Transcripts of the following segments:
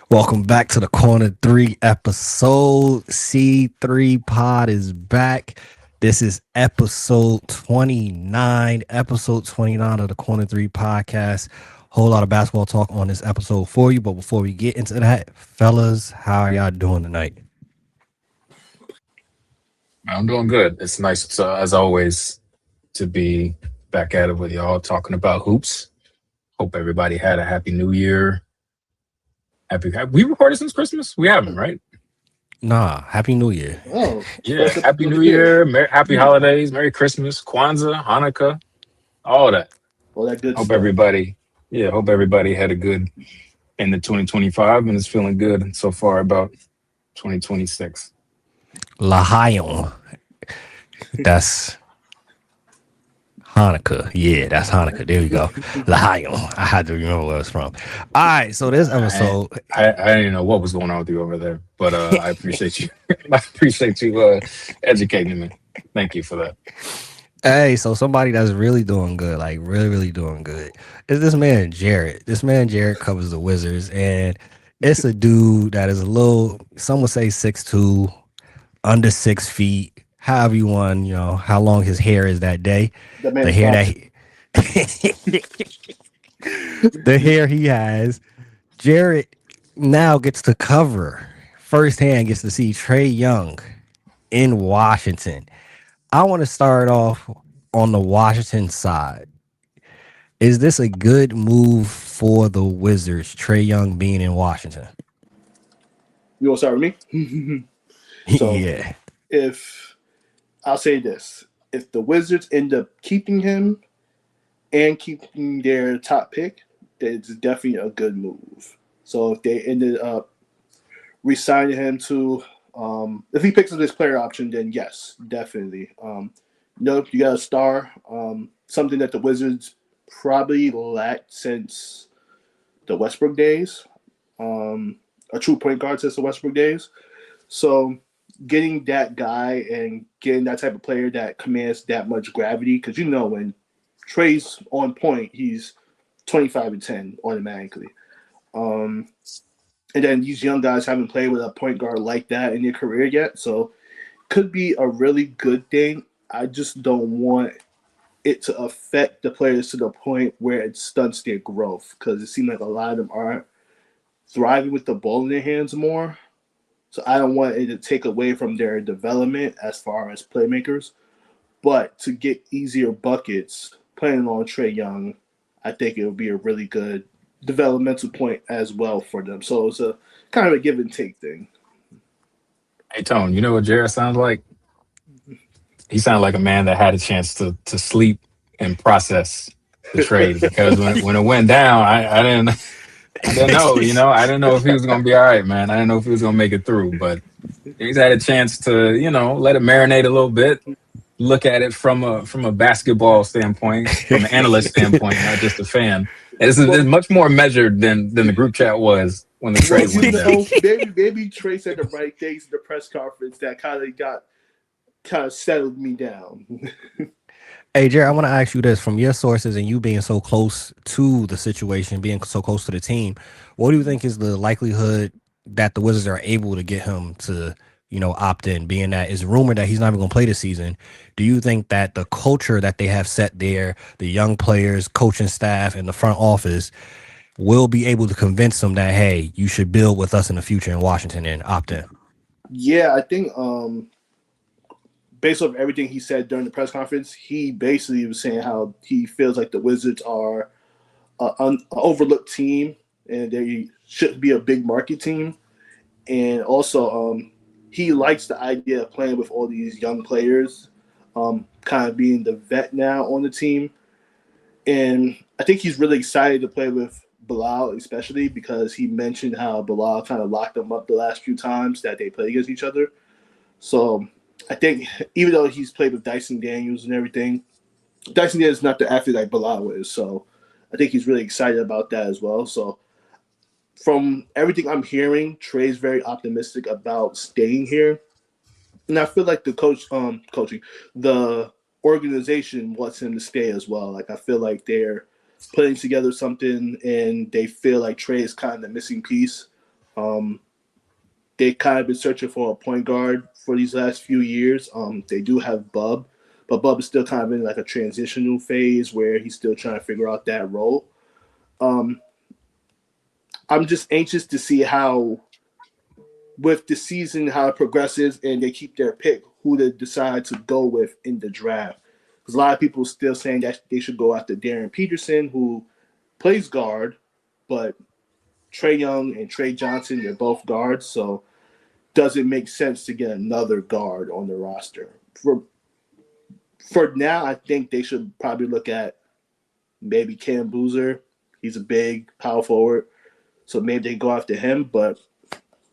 Welcome back to the Corner 3 episode. C3 Pod is back. This is episode 29. Episode 29 of the Corner 3 podcast. Whole lot of basketball talk on this episode for you. But before we get into that, fellas, how are y'all doing tonight? I'm doing good. It's nice, as always, to be back at it with y'all talking about hoops. Hope everybody had a happy New Year. We recorded since Christmas? We haven't, right? Nah, Happy New Year. Oh, Yeah, Happy New Year, happy holidays, Merry Christmas, Kwanzaa, Hanukkah, all that. All that good Hope stuff. hope everybody had a good end of 2025 and is feeling good so far about 2026. L'Hayon. That's Hanukkah. Yeah, that's Hanukkah. There we go. L'Hayon. I had to remember where it was from. All right, so this episode, I didn't know what was going on with you over there, but I appreciate you. I appreciate you educating me. Thank you for that. hey, so somebody that's really doing good, like really doing good, is this man Jarrett. This man Jarrett covers the Wizards, and it's a dude that is a little, some would say 6'2", under 6 feet, however you want, how long his hair is that day. That man The is hair awesome. the hair he has. Jarrett now gets to cover firsthand, gets to see Trae Young in Washington. I want to start off on the Washington side. Is this a good move for the Wizards, Trae Young being in Washington? You want to start with me? So, yeah. if I'll say this, if the Wizards end up keeping him and keeping their top pick, then it's definitely a good move. So if they ended up re-signing him to, if he picks up this player option, then yes, definitely. Nope, you got a star. Something that the Wizards probably lacked since the Westbrook days. A true point guard since the Westbrook days. So getting that guy and getting that type of player that commands that much gravity, because when Trae's on point, he's 25 and 10 automatically. And then these young guys haven't played with a point guard like that in their career yet, so could be a really good thing. I just don't want it to affect the players to the point where it stunts their growth, because it seems like a lot of them aren't thriving with the ball in their hands more. So I don't want it to take away from their development as far as playmakers. But to get easier buckets playing on Trae Young, I think it would be a really good developmental point as well for them. So it's a kind of a give and take thing. Hey, Tone, you know what Jarrett sounds like? He sounded like a man that had a chance to sleep and process the trade, because when it went down, I didn't know, I didn't know if he was going to be all right, man. I didn't know if he was going to make it through, but he's had a chance to, let it marinate a little bit, look at it from a basketball standpoint, from an analyst standpoint, not just a fan. It's much more measured than the group chat was when the trade went down. Maybe Trae said the right things in the press conference that kind of settled me down. Hey, Jared, I want to ask you this. From your sources and you being so close to the situation, being so close to the team, what do you think is the likelihood that the Wizards are able to get him to, opt in, being that it's rumored that he's not even going to play this season? Do you think that the culture that they have set there, the young players, coaching staff, and the front office will be able to convince him that, hey, you should build with us in the future in Washington and opt in? Yeah, I think based off everything he said during the press conference, he basically was saying how he feels like the Wizards are an overlooked team and they should be a big market team. And also, he likes the idea of playing with all these young players, kind of being the vet now on the team. And I think he's really excited to play with Bilal, especially because he mentioned how Bilal kind of locked him up the last few times that they played against each other. So I think even though he's played with Dyson Daniels and everything, Dyson Daniels is not the athlete like Bilal is. So I think he's really excited about that as well. So from everything I'm hearing, Trae's very optimistic about staying here. And I feel like the organization wants him to stay as well. Like I feel like they're putting together something, and they feel like Trae is kind of the missing piece. They kind of been searching for a point guard for these last few years. They do have Bub, but Bub is still kind of in like a transitional phase where he's still trying to figure out that role. Um, I'm just anxious to see how, with the season, how it progresses, and they keep their pick, who they decide to go with in the draft. Because a lot of people still saying that they should go after Darren Peterson, who plays guard, but Trae Young and Trey Johnson, they're both guards, so does it make sense to get another guard on the roster? For now, I think they should probably look at maybe Cam Boozer. He's a big power forward, so maybe they go after him. But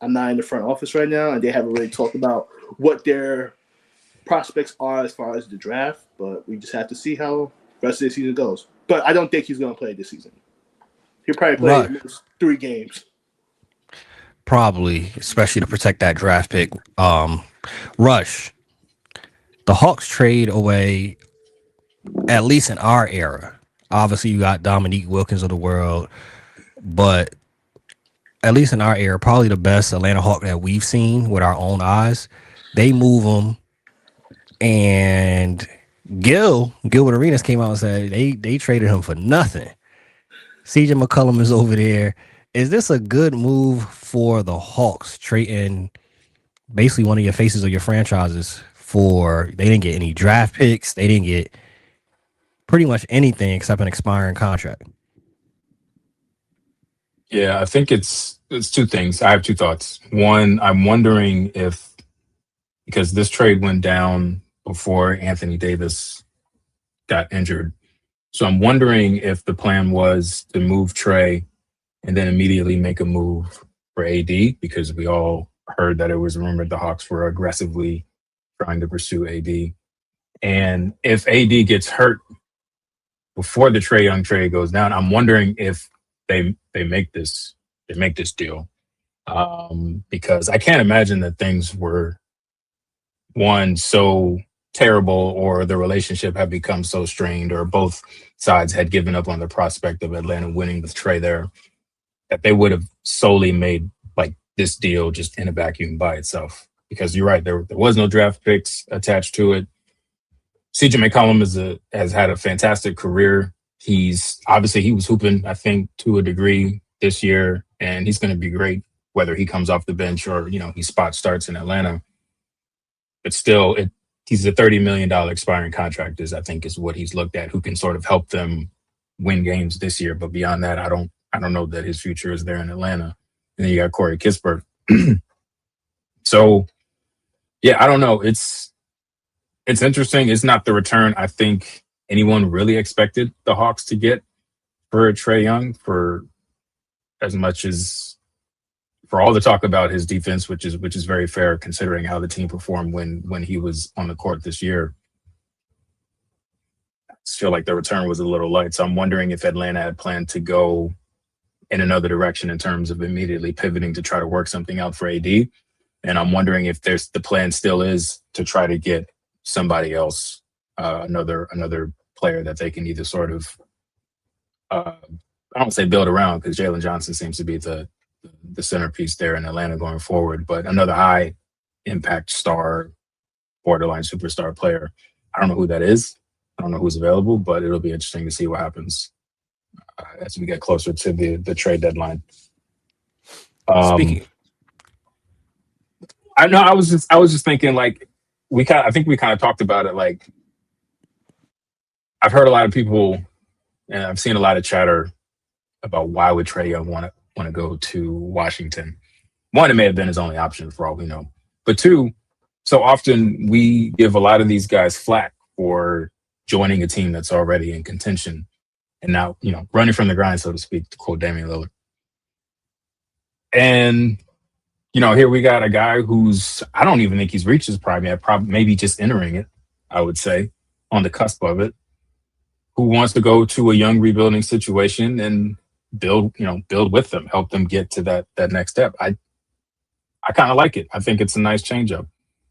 I'm not in the front office right now, and they haven't really talked about what their prospects are as far as the draft. But we just have to see how the rest of the season goes. But I don't think he's going to play this season. He'll probably play Right. at least 3 games. Probably, especially to protect that draft pick. Rush. The Hawks trade away, at least in our era. Obviously, you got Dominique Wilkins of the world, but at least in our era, probably the best Atlanta Hawk that we've seen with our own eyes. They move him, and Gilbert Arenas came out and said they traded him for nothing. CJ McCollum is over there. Is this a good move for the Hawks trading basically one of your faces of your franchises for? They didn't get any draft picks. They didn't get pretty much anything except an expiring contract. Yeah, I think it's two things. I have two thoughts. One, I'm wondering if, because this trade went down before Anthony Davis got injured, so I'm wondering if the plan was to move Trae and then immediately make a move for AD, because we all heard that it was rumored the Hawks were aggressively trying to pursue AD. And if AD gets hurt before the Trae Young trade goes down, I'm wondering if they make this deal, because I can't imagine that things were one so terrible, or the relationship had become so strained, or both sides had given up on the prospect of Atlanta winning with Trae there, that they would have solely made like this deal just in a vacuum by itself. Because you're right, there was no draft picks attached to it. CJ McCollum has had a fantastic career. He was hooping, I think, to a degree this year, and he's going to be great whether he comes off the bench or he spot starts in Atlanta. But still, he's a $30 million expiring contract, I think is what he's looked at, who can sort of help them win games this year. But beyond that, I don't know that his future is there in Atlanta. And then you got Corey Kispert. So yeah, I don't know. It's interesting. It's not the return I think anyone really expected the Hawks to get for Trae Young, for as much as for all the talk about his defense, which is very fair considering how the team performed when he was on the court this year. I just feel like the return was a little light. So I'm wondering if Atlanta had planned to go in another direction in terms of immediately pivoting to try to work something out for AD. And I'm wondering if the plan still is to try to get somebody else, another player that they can either sort of, I don't say build around, because Jalen Johnson seems to be the centerpiece there in Atlanta going forward, but another high impact star, borderline superstar player. I don't know who that is. I don't know who's available, but it'll be interesting to see what happens as we get closer to the trade deadline. Speaking, I was just thinking, like, I think we kind of talked about it. Like, I've heard a lot of people, and I've seen a lot of chatter about why would Trae Young want to go to Washington. One, it may have been his only option for all we know. But two, so often we give a lot of these guys flack for joining a team that's already in contention and now, running from the grind, so to speak, to quote Damian Lillard. And, here we got a guy who's, I don't even think he's reached his prime yet, probably maybe just entering it, I would say, on the cusp of it, who wants to go to a young rebuilding situation and build with them, help them get to that next step. I kind of like it. I think it's a nice change up,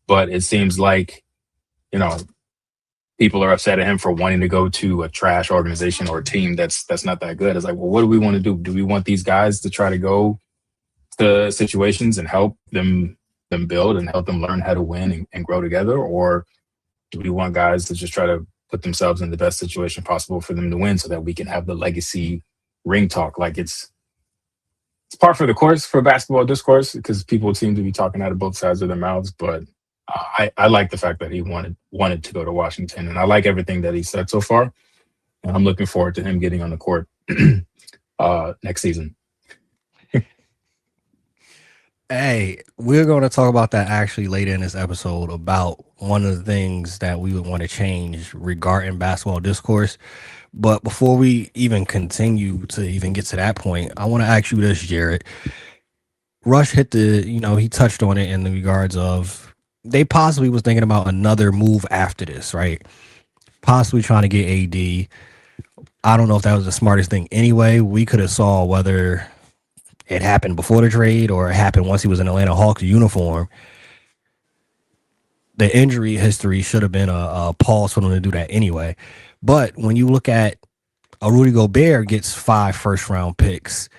but it seems like, people are upset at him for wanting to go to a trash organization or a team that's not that good. It's like, well, what do we want to do? Do we want these guys to try to go to situations and help them build and help them learn how to win and grow together, or do we want guys to just try to put themselves in the best situation possible for them to win, so that we can have the legacy ring talk? Like it's par for the course for basketball discourse, because people seem to be talking out of both sides of their mouths. But I like the fact that he wanted to go to Washington, and I like everything that he said so far. And I'm looking forward to him getting on the court next season. Hey, we're going to talk about that actually later in this episode, about one of the things that we would want to change regarding basketball discourse. But before we even continue to even get to that point, I want to ask you this, Jarrett. Rush hit he touched on it in the regards of they possibly was thinking about another move after this, right? Possibly trying to get AD. I don't know if that was the smartest thing anyway. We could have saw whether it happened before the trade or it happened once he was in Atlanta Hawks uniform. The injury history should have been a pause for them to do that anyway. But when you look at a Rudy Gobert gets 5 first-round picks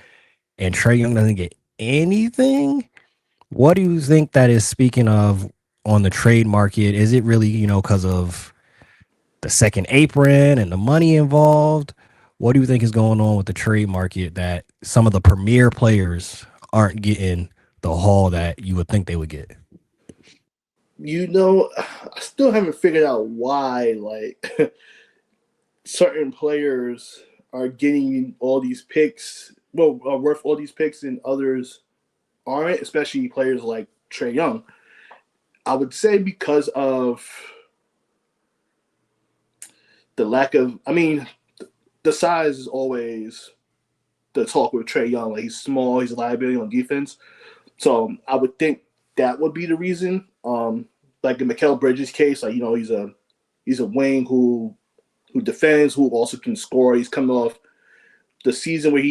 and Trae Young doesn't get anything, what do you think that is speaking of on the trade market? Is it really, because of the second apron and the money involved? What do you think is going on with the trade market that some of the premier players aren't getting the haul that you would think they would get? I still haven't figured out why, like, certain players are getting all these picks, are worth all these picks, and others aren't, especially players like Trae Young. I would say because of the lack of, the size is always the talk with Trae Young. Like, he's small, he's a liability on defense. So I would think that would be the reason. Like in Mikal Bridges' case, like, he's a wing who defends, who also can score. He's coming off the season where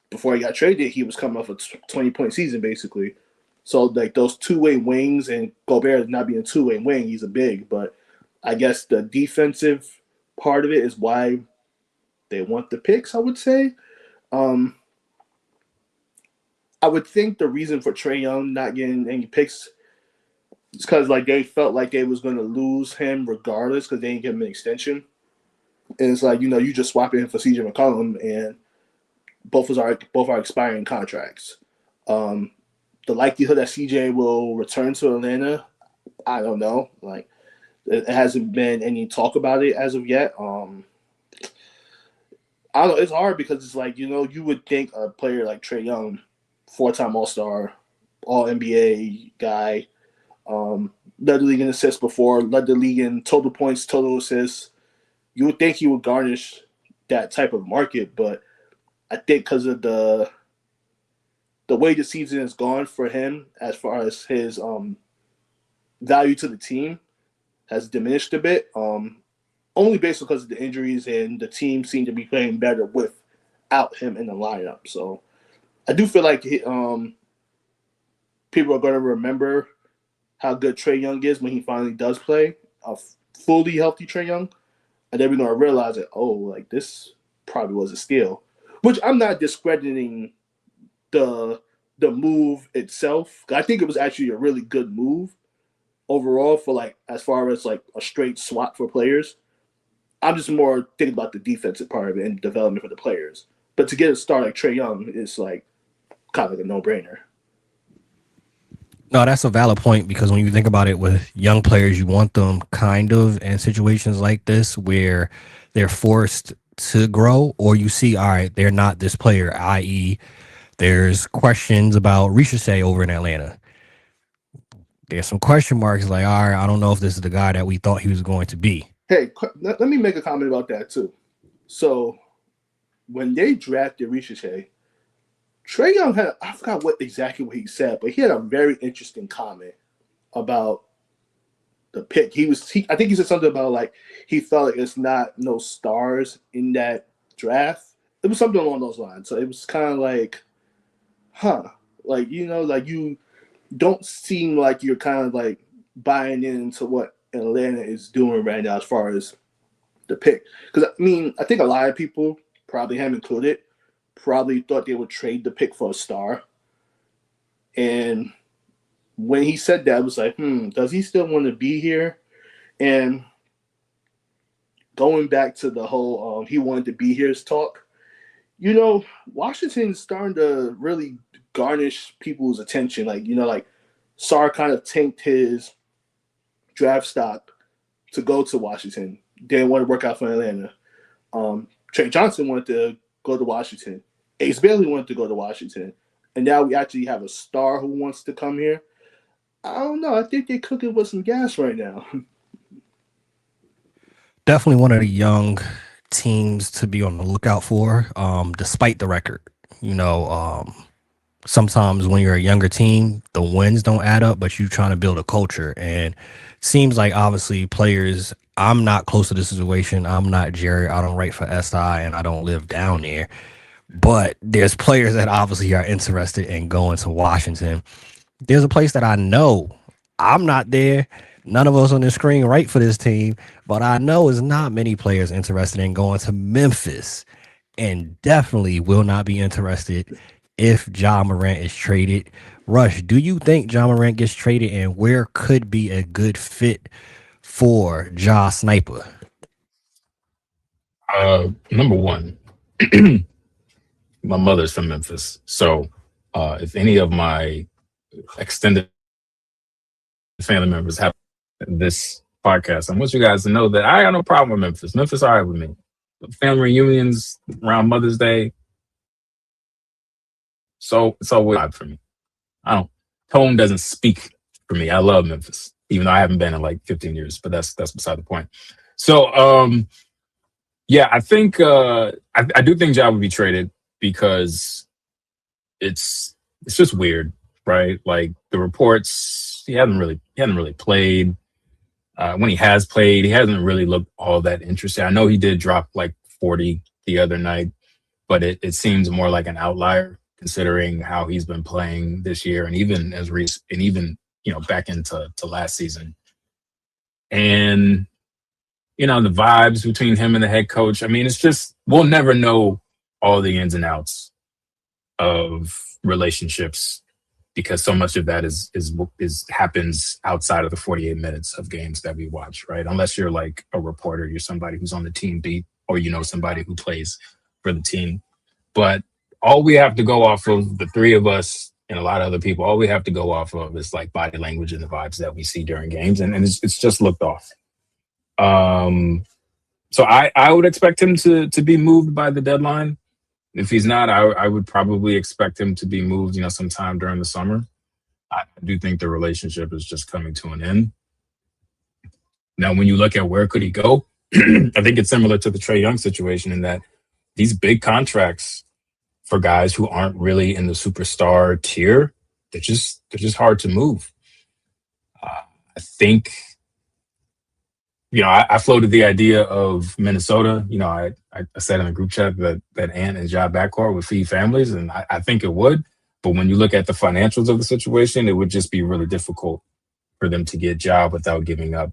before he got traded, he was coming off a 20-point season basically. So like those two-way wings, and Gobert is not being a two-way wing, he's a big, but I guess the defensive part of it is why they want the picks, I would say. I would think the reason for Trae Young not getting any picks is because like they felt like they was going to lose him regardless because they didn't give him an extension. And it's like, you just swapping him for CJ McCollum, and both are expiring contracts. The likelihood that CJ will return to Atlanta, I don't know. Like, it hasn't been any talk about it as of yet. I don't know. It's hard because it's like, you would think a player like Trae Young, 4-time All-Star, All-NBA guy, led the league in assists before, led the league in total points, total assists. You would think he would garnish that type of market, but I think because of the way the season has gone for him, as far as his value to the team has diminished a bit. Only based because of the injuries, and the team seemed to be playing better without him in the lineup. So I do feel like people are going to remember how good Trae Young is when he finally does play, a fully healthy Trae Young, and then we're going to realize that, like, this probably was a steal. Which I'm not discrediting the move itself. I think it was actually a really good move overall for, like, as far as like a straight swap for players. I'm just more thinking about the defensive part of it and development for the players. But to get a star like Trae Young is like kind of like a no-brainer. No, that's a valid point, because when you think about it with young players, you want them kind of in situations like this where they're forced to grow, or you see, all right, they're not this player, i.e., there's questions about Ricochet over in Atlanta. There's some question marks like, all right, I don't know if this is the guy that we thought he was going to be. Hey, let me make a comment about that too. So when they drafted Ricochet, Trae Young had, I forgot exactly what he said, but he had a very interesting comment about the pick. I think he said something about like he felt like it's not no stars in that draft. It was something along those lines. So it was kind of like, like, like you don't seem like you're kind of like buying into what Atlanta is doing right now as far as the pick. Because, I mean, I think a lot of people, probably him included, probably thought they would trade the pick for a star. And when he said that, I was like, does he still want to be here? And going back to the whole he wanted to be here's talk, Washington's starting to really garnish people's attention. Like Sarr kind of tanked his draft stock to go to Washington. Didn't want to work out for Atlanta. Trae Johnson wanted to go to Washington. Ace Bailey wanted to go to Washington. And now we actually have a star who wants to come here. I don't know. I think they're cooking with some gas right now. Definitely one of the young teams to be on the lookout for, despite the record. Sometimes when you're a younger team, the wins don't add up, but you're trying to build a culture. And seems like obviously players, I'm not close to the situation. I'm not Jarrett. I don't write for SI and I don't live down there. But there's players that obviously are interested in going to Washington. There's a place that I know I'm not there. None of us on the screen write for this team, but I know it's not many players interested in going to Memphis, and definitely will not be interested if Ja Morant is traded. Rush, do you think Ja Morant gets traded, and where could be a good fit for Ja Sniper? Number one, my mother's from Memphis, so if any of my extended family members have this podcast, I want you guys to know that I got no problem with Memphis. Memphis all right with me. Family reunions around Mother's Day, so it's all vibe for me. Tone doesn't speak for me. I love Memphis, even though I haven't been in like 15 years, but that's beside the point. So yeah, I think I do think Ja would be traded because it's just weird, right? Like the reports, he hasn't really played. When he has played, he hasn't really looked all that interesting. I know he did drop like 40 the other night, but it seems more like an outlier considering how he's been playing this year, and even back into last season. And the vibes between him and the head coach. I mean, it's just we'll never know all the ins and outs of relationships because so much of that is happens outside of the 48 minutes of games that we watch, right? Unless you're like a reporter, you're somebody who's on the team beat, or somebody who plays for the team. But all we have to go off of, the three of us and a lot of other people, all we have to go off of is like body language and the vibes that we see during games, and it's just looked off. So I would expect him to be moved by the deadline. If he's not, I would probably expect him to be moved, sometime during the summer. I do think the relationship is just coming to an end. Now, when you look at where could he go, I think it's similar to the Trae Young situation in that these big contracts for guys who aren't really in the superstar tier, they're just hard to move. I think, I floated the idea of Minnesota. I said in the group chat that Ant and Ja backcourt would feed families, and I think it would. But when you look at the financials of the situation, it would just be really difficult for them to get Ja without giving up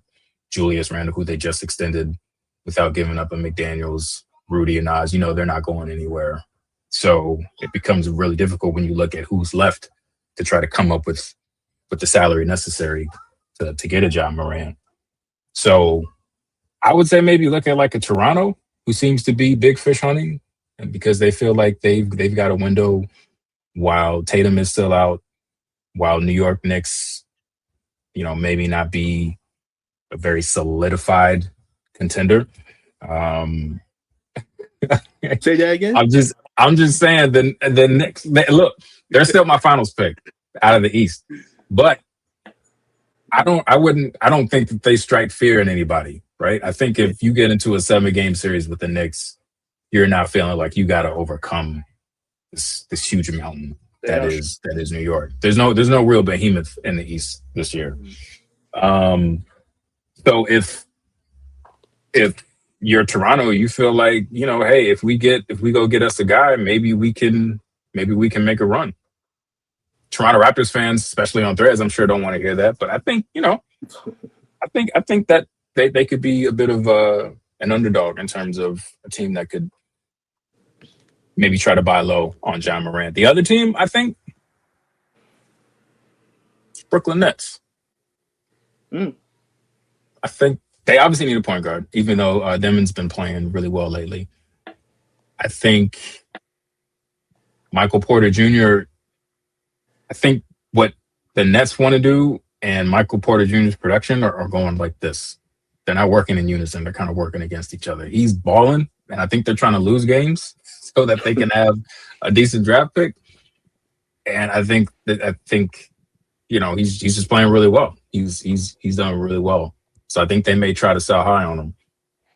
Julius Randle, who they just extended, without giving up a McDaniels, Rudy, and Nas. They're not going anywhere. So it becomes really difficult when you look at who's left to try to come up with the salary necessary to get a Ja Morant. So I would say maybe look at like a Toronto, who seems to be big fish hunting, and because they feel like they've got a window while Tatum is still out, while New York Knicks, maybe not be a very solidified contender. Say that again. I'm just saying the Knicks. Look, they're still my finals pick out of the East, but I don't think that they strike fear in anybody, right? I think if you get into a 7-game series with the Knicks, you're not feeling like you got to overcome this huge mountain that is New York. There's no real behemoth in the East this year. So if you're Toronto, you feel like, hey, if we go get us a guy, maybe we can make a run. Toronto Raptors fans, especially on Threads, I'm sure don't want to hear that, but I think I think that they could be a bit of an underdog in terms of a team that could maybe try to buy low on Ja Morant. The other team, I think, Brooklyn Nets. Mm. I think they obviously need a point guard, even though Demon's been playing really well lately. I think Michael Porter Jr. I think what the Nets want to do and Michael Porter Jr.'s production are going like this. They're not working in unison. They're kind of working against each other. He's balling, and I think they're trying to lose games so that they can have a decent draft pick. And I think he's just playing really well. He's done really well. So I think they may try to sell high on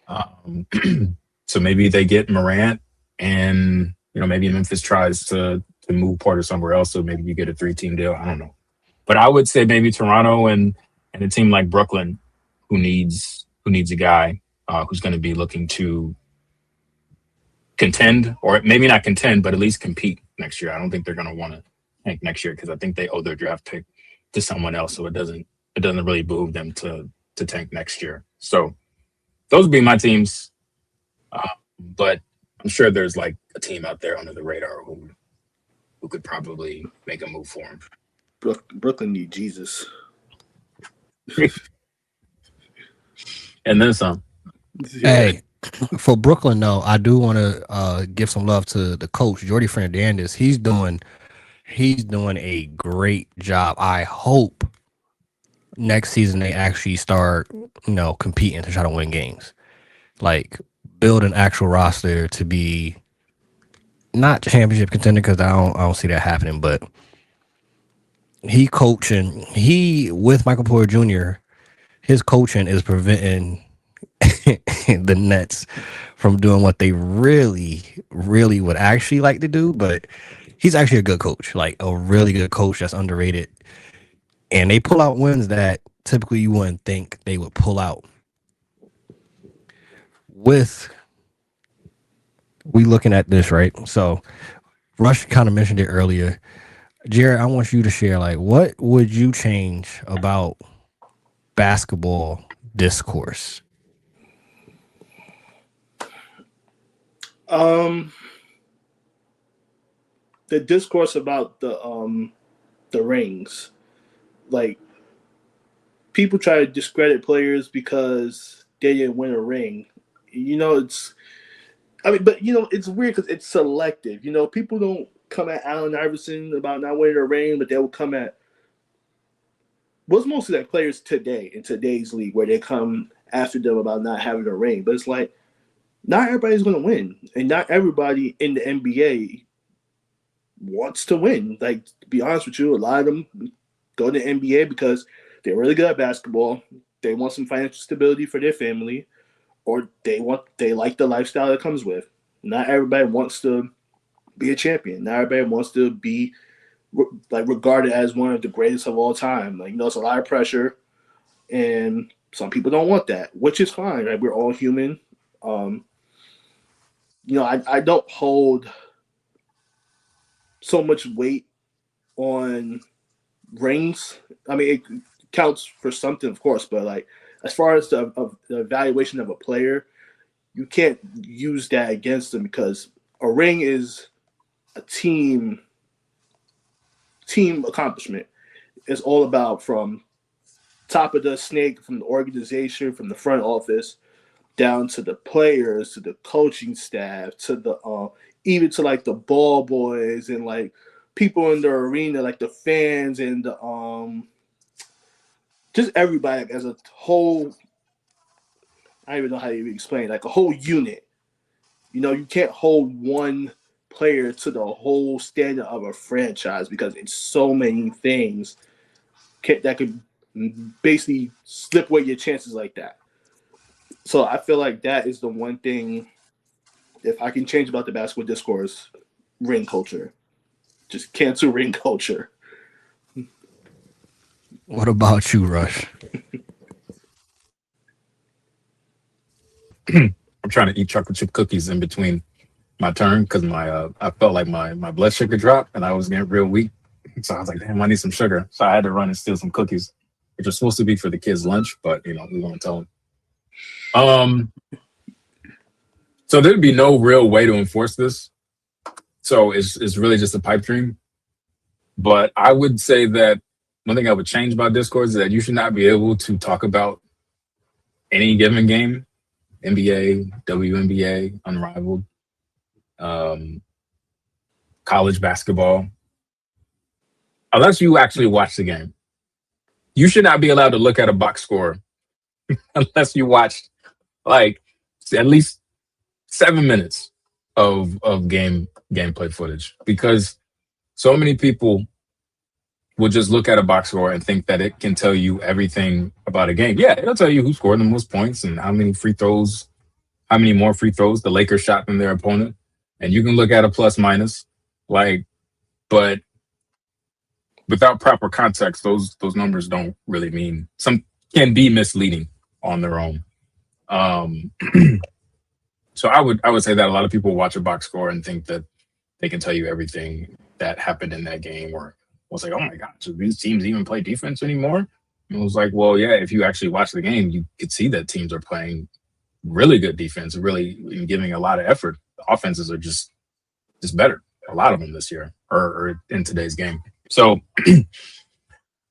him. So maybe they get Morant, and maybe Memphis tries to move Porter somewhere else. So maybe you get a 3-team deal. I don't know, but I would say maybe Toronto and a team like Brooklyn, who needs a guy who's going to be looking to contend, or maybe not contend, but at least compete next year. I don't think they're going to want to tank next year because I think they owe their draft pick to someone else. So it doesn't really behoove them to tank next year. So those would be my teams. But I'm sure there's like a team out there under the radar who could probably make a move for him. Brooklyn need Jesus. And then some. Hey, for Brooklyn, though, I do want to give some love to the coach, Jordy Fernandez. He's doing a great job. I hope next season they actually start, competing to try to win games. Like, build an actual roster to be not championship contender, because I don't see that happening. But he with Michael Porter Jr., his coaching is preventing the Nets from doing what they really, really would actually like to do. But he's actually a good coach, like a really good coach that's underrated. And they pull out wins that typically you wouldn't think they would pull out. We looking at this, right? So Rush kind of mentioned it earlier. Jarrett, I want you to share, like, what would you change about basketball discourse? The discourse about the rings. Like, people try to discredit players because they didn't win a ring. It's weird because it's selective. People don't come at Allen Iverson about not winning a ring, but they will come at mostly like players today in today's league, where they come after them about not having a ring. But it's like, not everybody's going to win, and not everybody in the NBA wants to win. Like, to be honest with you, a lot of them go to the NBA because they're really good at basketball. They want some financial stability for their family, or they like the lifestyle that comes with. Not everybody wants to be a champion. Not everybody wants to be like regarded as one of the greatest of all time. Like, it's a lot of pressure, and some people don't want that, which is fine. Right? We're all human. I don't hold so much weight on rings. I mean, it counts for something, of course, but like, as far as the evaluation of a player, you can't use that against them, because a ring is a team accomplishment. It's all about, from top of the snake, from the organization, from the front office, down to the players, to the coaching staff, to the even to like the ball boys and like people in the arena, like the fans and the just everybody, like, as a whole. I don't even know how to even explain, like a whole unit. You can't hold one player to the whole standard of a franchise, because it's so many things that could basically slip away your chances like that. So I feel like that is the one thing, if I can change about the basketball discourse, ring culture. Just cancel ring culture. What about you, Rush? I'm trying to eat chocolate chip cookies in between my turn because I felt like my blood sugar dropped and I was getting real weak. So I was like, damn, I need some sugar. So I had to run and steal some cookies. which are supposed to be for the kids' lunch, but we won't tell them. So there'd be no real way to enforce this. So it's really just a pipe dream. But I would say that one thing I would change about discourse is that you should not be able to talk about any given game, NBA, WNBA, Unrivaled, college basketball, unless you actually watch the game. You should not be allowed to look at a box score unless you watched like at least 7 minutes of gameplay footage, because so many people will just look at a box score and think that it can tell you everything about a game. Yeah, it'll tell you who scored the most points and how many more free throws the Lakers shot than their opponent. And you can look at a plus minus, but without proper context, those numbers don't really mean, some can be misleading on their own. So I would say that a lot of people watch a box score and think that they can tell you everything that happened in that game, or was like, oh my gosh, do these teams even play defense anymore? And it was like, well, yeah, if you actually watch the game, you could see that teams are playing really good defense, really giving a lot of effort. The offenses are just better, a lot of them this year or in today's game. So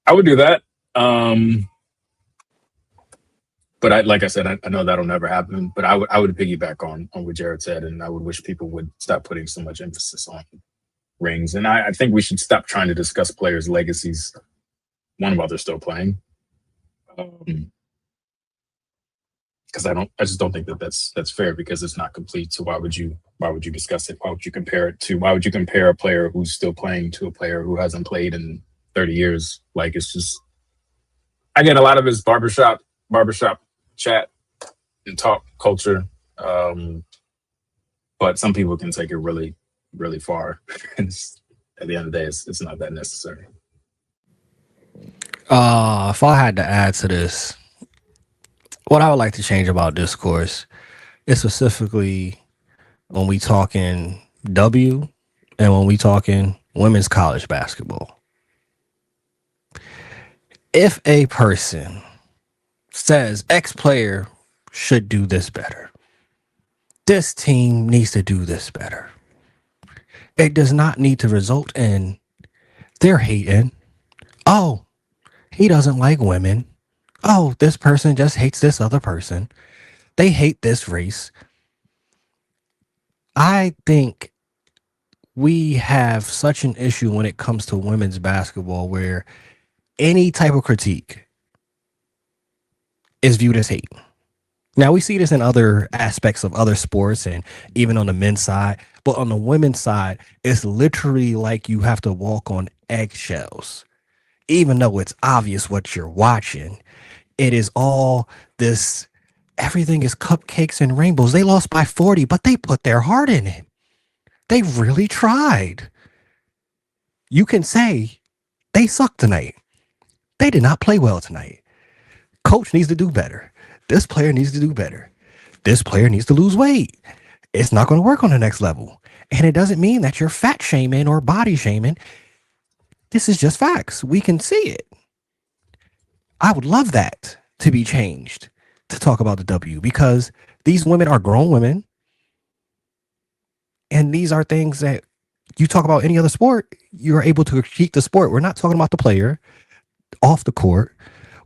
I would do that. But like I said, I know that'll never happen. But I would piggyback on what Jarrett said, and I would wish people would stop putting so much emphasis on rings. And I think we should stop trying to discuss players' legacies while they're still playing. Because I just don't think that's fair, because it's not complete. So why would you discuss it? Why would you compare a player who's still playing to a player who hasn't played in 30 years? Like, it's just, I get a lot of his barbershop chat and talk culture. But some people can take it really, really far. And at the end of the day, it's not that necessary. If I had to add to this, what I would like to change about discourse is specifically when we talking W and when we talking women's college basketball. If a person says X player should do this better, this team needs to do this better, it does not need to result in they're hating. Oh, he doesn't like women. Oh, this person just hates this other person. They hate this race. I think we have such an issue when it comes to women's basketball where any type of critique is viewed as hate. Now, we see this in other aspects of other sports and even on the men's side, but on the women's side, it's literally like you have to walk on eggshells. Even though it's obvious what you're watching, it is all this, everything is cupcakes and rainbows. They lost by 40, but they put their heart in it. They really tried. You can say they sucked tonight. They did not play well tonight. Coach needs to do better. This player needs to do better. This player needs to lose weight. It's not going to work on the next level. And it doesn't mean that you're fat shaming or body shaming. This is just facts. We can see it. I would love that to be changed, to talk about the W, because these women are grown women. And these are things that you talk about any other sport, you're able to critique the sport. We're not talking about the player off the court,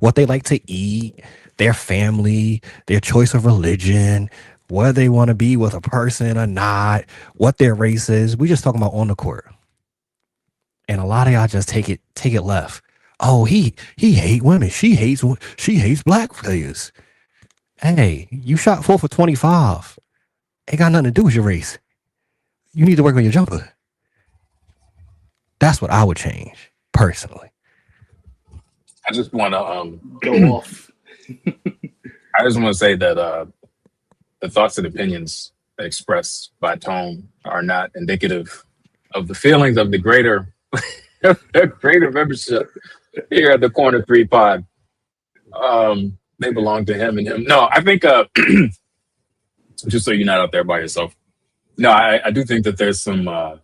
what they like to eat, their family, their choice of religion, whether they want to be with a person or not, what their race is. We just talking about on the court. And a lot of y'all just take it left. Oh, he hate women. She hates black players. Hey, you shot 4 for 25. Ain't got nothing to do with your race. You need to work on your jumper. That's what I would change personally. I just want to Go off. I just want to say that the thoughts and opinions expressed by Tone are not indicative of the feelings of the greater membership here at the Corner 3 Pod. They belong to him and him. No, I think just so you're not out there by yourself. No, I do think that there's some merit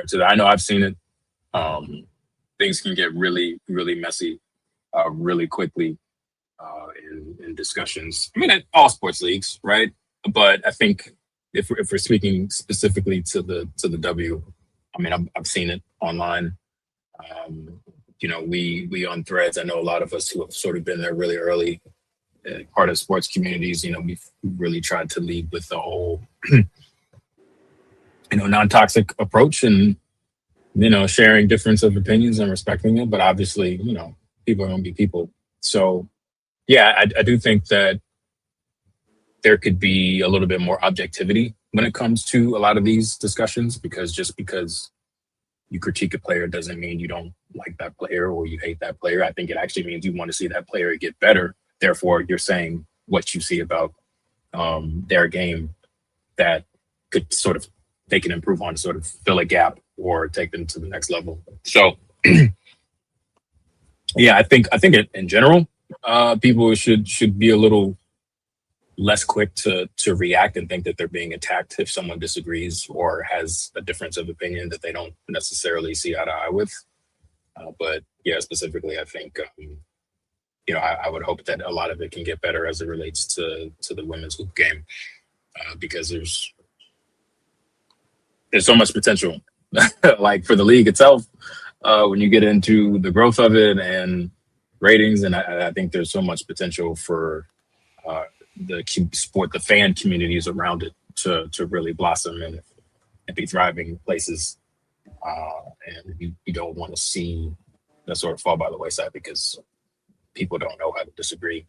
to that. I know I've seen it. Things can get really, really messy really quickly in discussions. I mean, at all sports leagues, right? But I think if we're speaking specifically to the W, I mean, I've seen it online. We on Threads. I know a lot of us who have sort of been there really early, part of sports communities. We've really tried to lead with the whole, non-toxic approach and sharing difference of opinions and respecting it. But obviously, people are gonna be people. So yeah, I do think that there could be a little bit more objectivity when it comes to a lot of these discussions, because just because you critique a player doesn't mean you don't like that player or you hate that player. I think it actually means you want to see that player get better. Therefore, you're saying what you see about their game that could sort of they can improve on to sort of fill a gap or take them to the next level. So yeah, I think in general, people should be a little less quick to react and think that they're being attacked if someone disagrees or has a difference of opinion that they don't necessarily see eye to eye with. But yeah, specifically, I think I would hope that a lot of it can get better as it relates to the women's hoop game, because there's so much potential, like for the league itself, when you get into the growth of it and ratings, and I think there's so much potential for the fan communities around it to really blossom and be thriving places. And you don't want to see that sort of fall by the wayside because people don't know how to disagree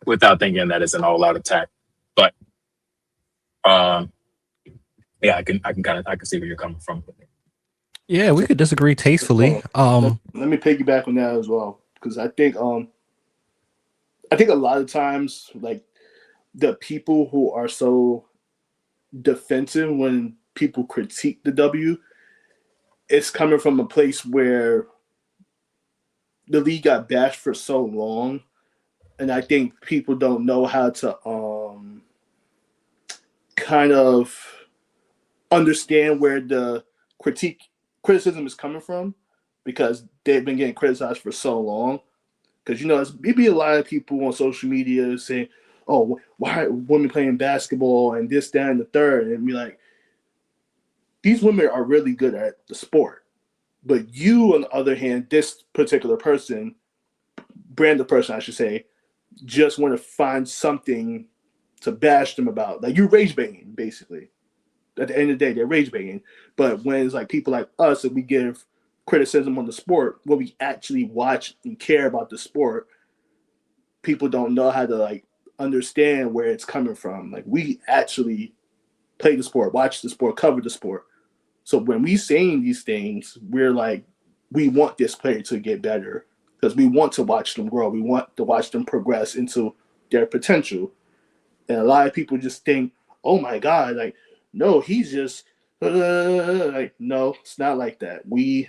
without thinking that it's an all-out attack. But yeah, I can see where you're coming from. Yeah, we could disagree tastefully. Let me piggyback on that as well, because I think a lot of times, like, the people who are so defensive when people critique the W, it's coming from a place where the league got bashed for so long, and I think people don't know how to kind of understand where the criticism is coming from, because they've been getting criticized for so long. Because it be a lot of people on social media saying, "Oh, why are women playing basketball and this, that, and the third?" And be like, these women are really good at the sport, but you, on the other hand, this particular person, brand of person, I should say, just want to find something to bash them about. Like, you're rage baiting, basically. At the end of the day, they're rage baiting. But when it's like people like us, that we give criticism on the sport, where we actually watch and care about the sport, people don't know how to like understand where it's coming from. Like, we actually play the sport, watch the sport, cover the sport. So when we saying these things, we're like, we want this player to get better because we want to watch them grow. We want to watch them progress into their potential. And a lot of people just think, oh my God, like, no, he's just like, no, it's not like that. We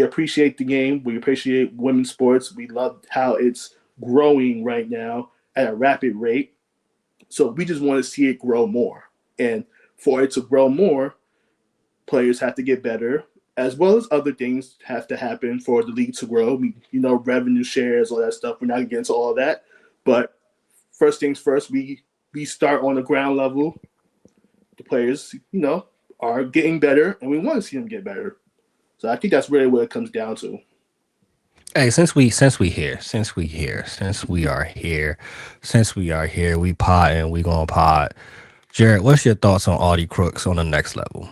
appreciate the game. We appreciate women's sports. We love how it's growing right now at a rapid rate. So we just want to see it grow more. And for it to grow more, players have to get better, as well as other things have to happen for the league to grow. Revenue shares, all that stuff. We're not against all that. But first things first, we start on the ground level. The players, are getting better, and we want to see them get better. So I think that's really what it comes down to. Hey, since we are here, we pod and we gonna pod. Jarrett, what's your thoughts on Audie Crooks on the next level?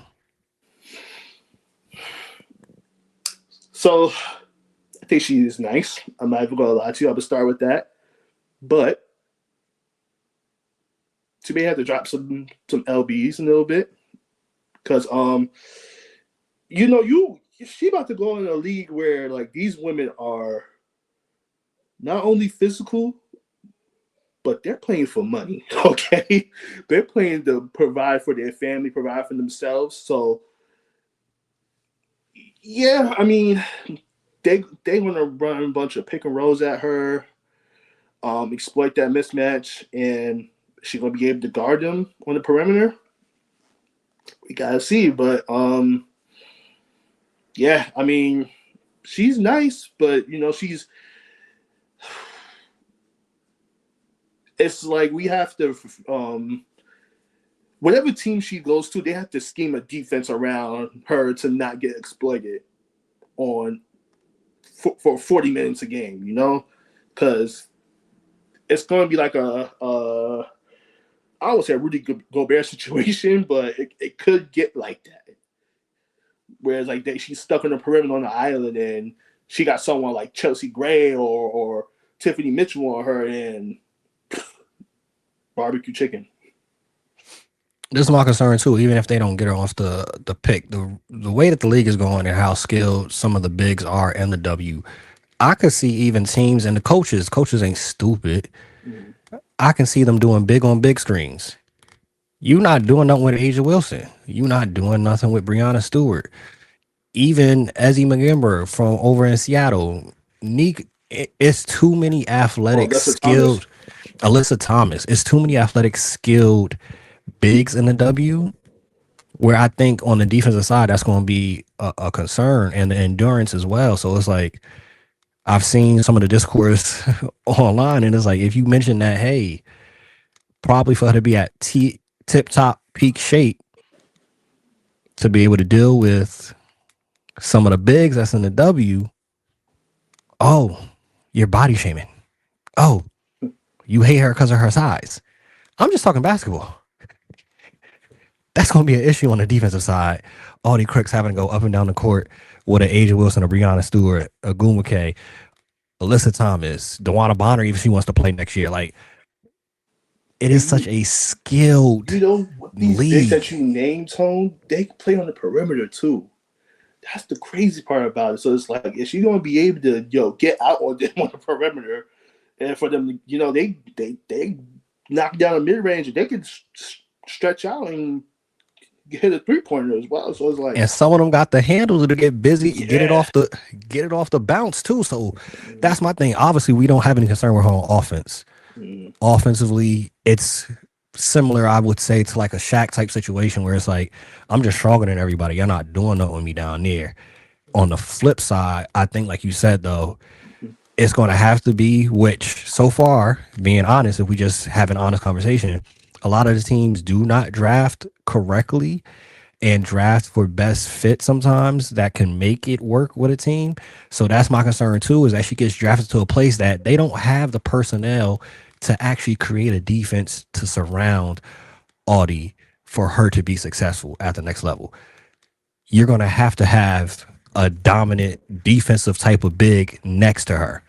So I think she is nice. I'm not even gonna lie to you. I'm gonna start with that. But she may have to drop some LBs a little bit. Because she about to go in a league where like these women are not only physical, but they're playing for money. Okay, they're playing to provide for their family, provide for themselves. So yeah, I mean, they want to run a bunch of pick and rolls at her, exploit that mismatch, and she's gonna be able to guard them on the perimeter. We gotta see, but yeah, I mean, she's nice, but she's. It's like we have to. Whatever team she goes to, they have to scheme a defense around her to not get exploited on for 40 minutes a game. Because it's going to be like I would say a Rudy Gobert situation, but it could get like that. Whereas like she's stuck on the perimeter on the island, and she got someone like Chelsea Gray or Tiffany Mitchell on her, and barbecue chicken. This is my concern too. Even if they don't get her off the pick, the way that the league is going and how skilled some of the bigs are in the W, I could see even teams and the coaches. Coaches ain't stupid. I can see them doing big on big screens. You not doing nothing with Asia Wilson. You not doing nothing with Breonna Stewart. Even Ezzy McGimber from over in Seattle. It's too many athletic skilled. Alyssa Thomas. It's too many athletic skilled bigs in the W, where I think on the defensive side that's going to be a concern, and the endurance as well. So it's like I've seen some of the discourse online, and it's like if you mention that, hey, probably for her to be at tip top peak shape to be able to deal with some of the bigs that's in the W. Oh, you're body shaming. Oh, you hate her because of her size. I'm just talking basketball. That's going to be an issue on the defensive side. All these crooks having to go up and down the court with an Asia Wilson, a Breonna Stewart, a Gumake, Alyssa Thomas, DeWanna Bonner, even if she wants to play next year. Like, it is such a skilled these league. bigs that you named, Tone, they can play on the perimeter too. That's the crazy part about it. So it's like, is she going to be able to get out on them on the perimeter, and for them, they knock down a mid range, and they can stretch out and hit a 3-pointer as well. So it's like, and some of them got the handles to get busy, get it off the bounce too. So that's my thing. Obviously, we don't have any concern with her on offense. Offensively, it's similar, I would say, to like a Shaq type situation where it's like, I'm just stronger than everybody. You're not doing nothing with me down there. On the flip side, I think, like you said, though, it's going to have to be, which so far, being honest, if we just have an honest conversation, a lot of the teams do not draft correctly and draft for best fit sometimes that can make it work with a team. So that's my concern too, is that she gets drafted to a place that they don't have the personnel to actually create a defense to surround Audie for her to be successful at the next level. You're going to have a dominant defensive type of big next to her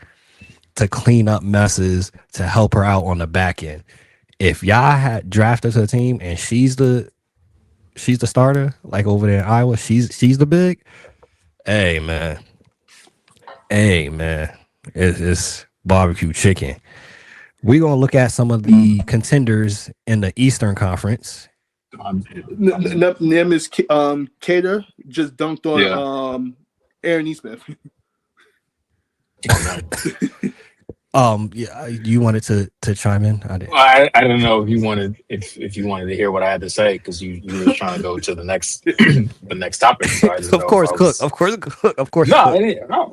to clean up messes, to help her out on the back end. If y'all had drafted to the team and she's the starter, like over there in Iowa, she's the big. Hey man, it's barbecue chicken. We're gonna look at some of the contenders in the Eastern Conference. name is Cater just dunked on Aaron Neesmith. Yeah, you wanted to chime in? I did. Well, I don't know if you wanted to hear what I had to say, because you were trying to go to the next the next topic. So Of course, Cook. No, I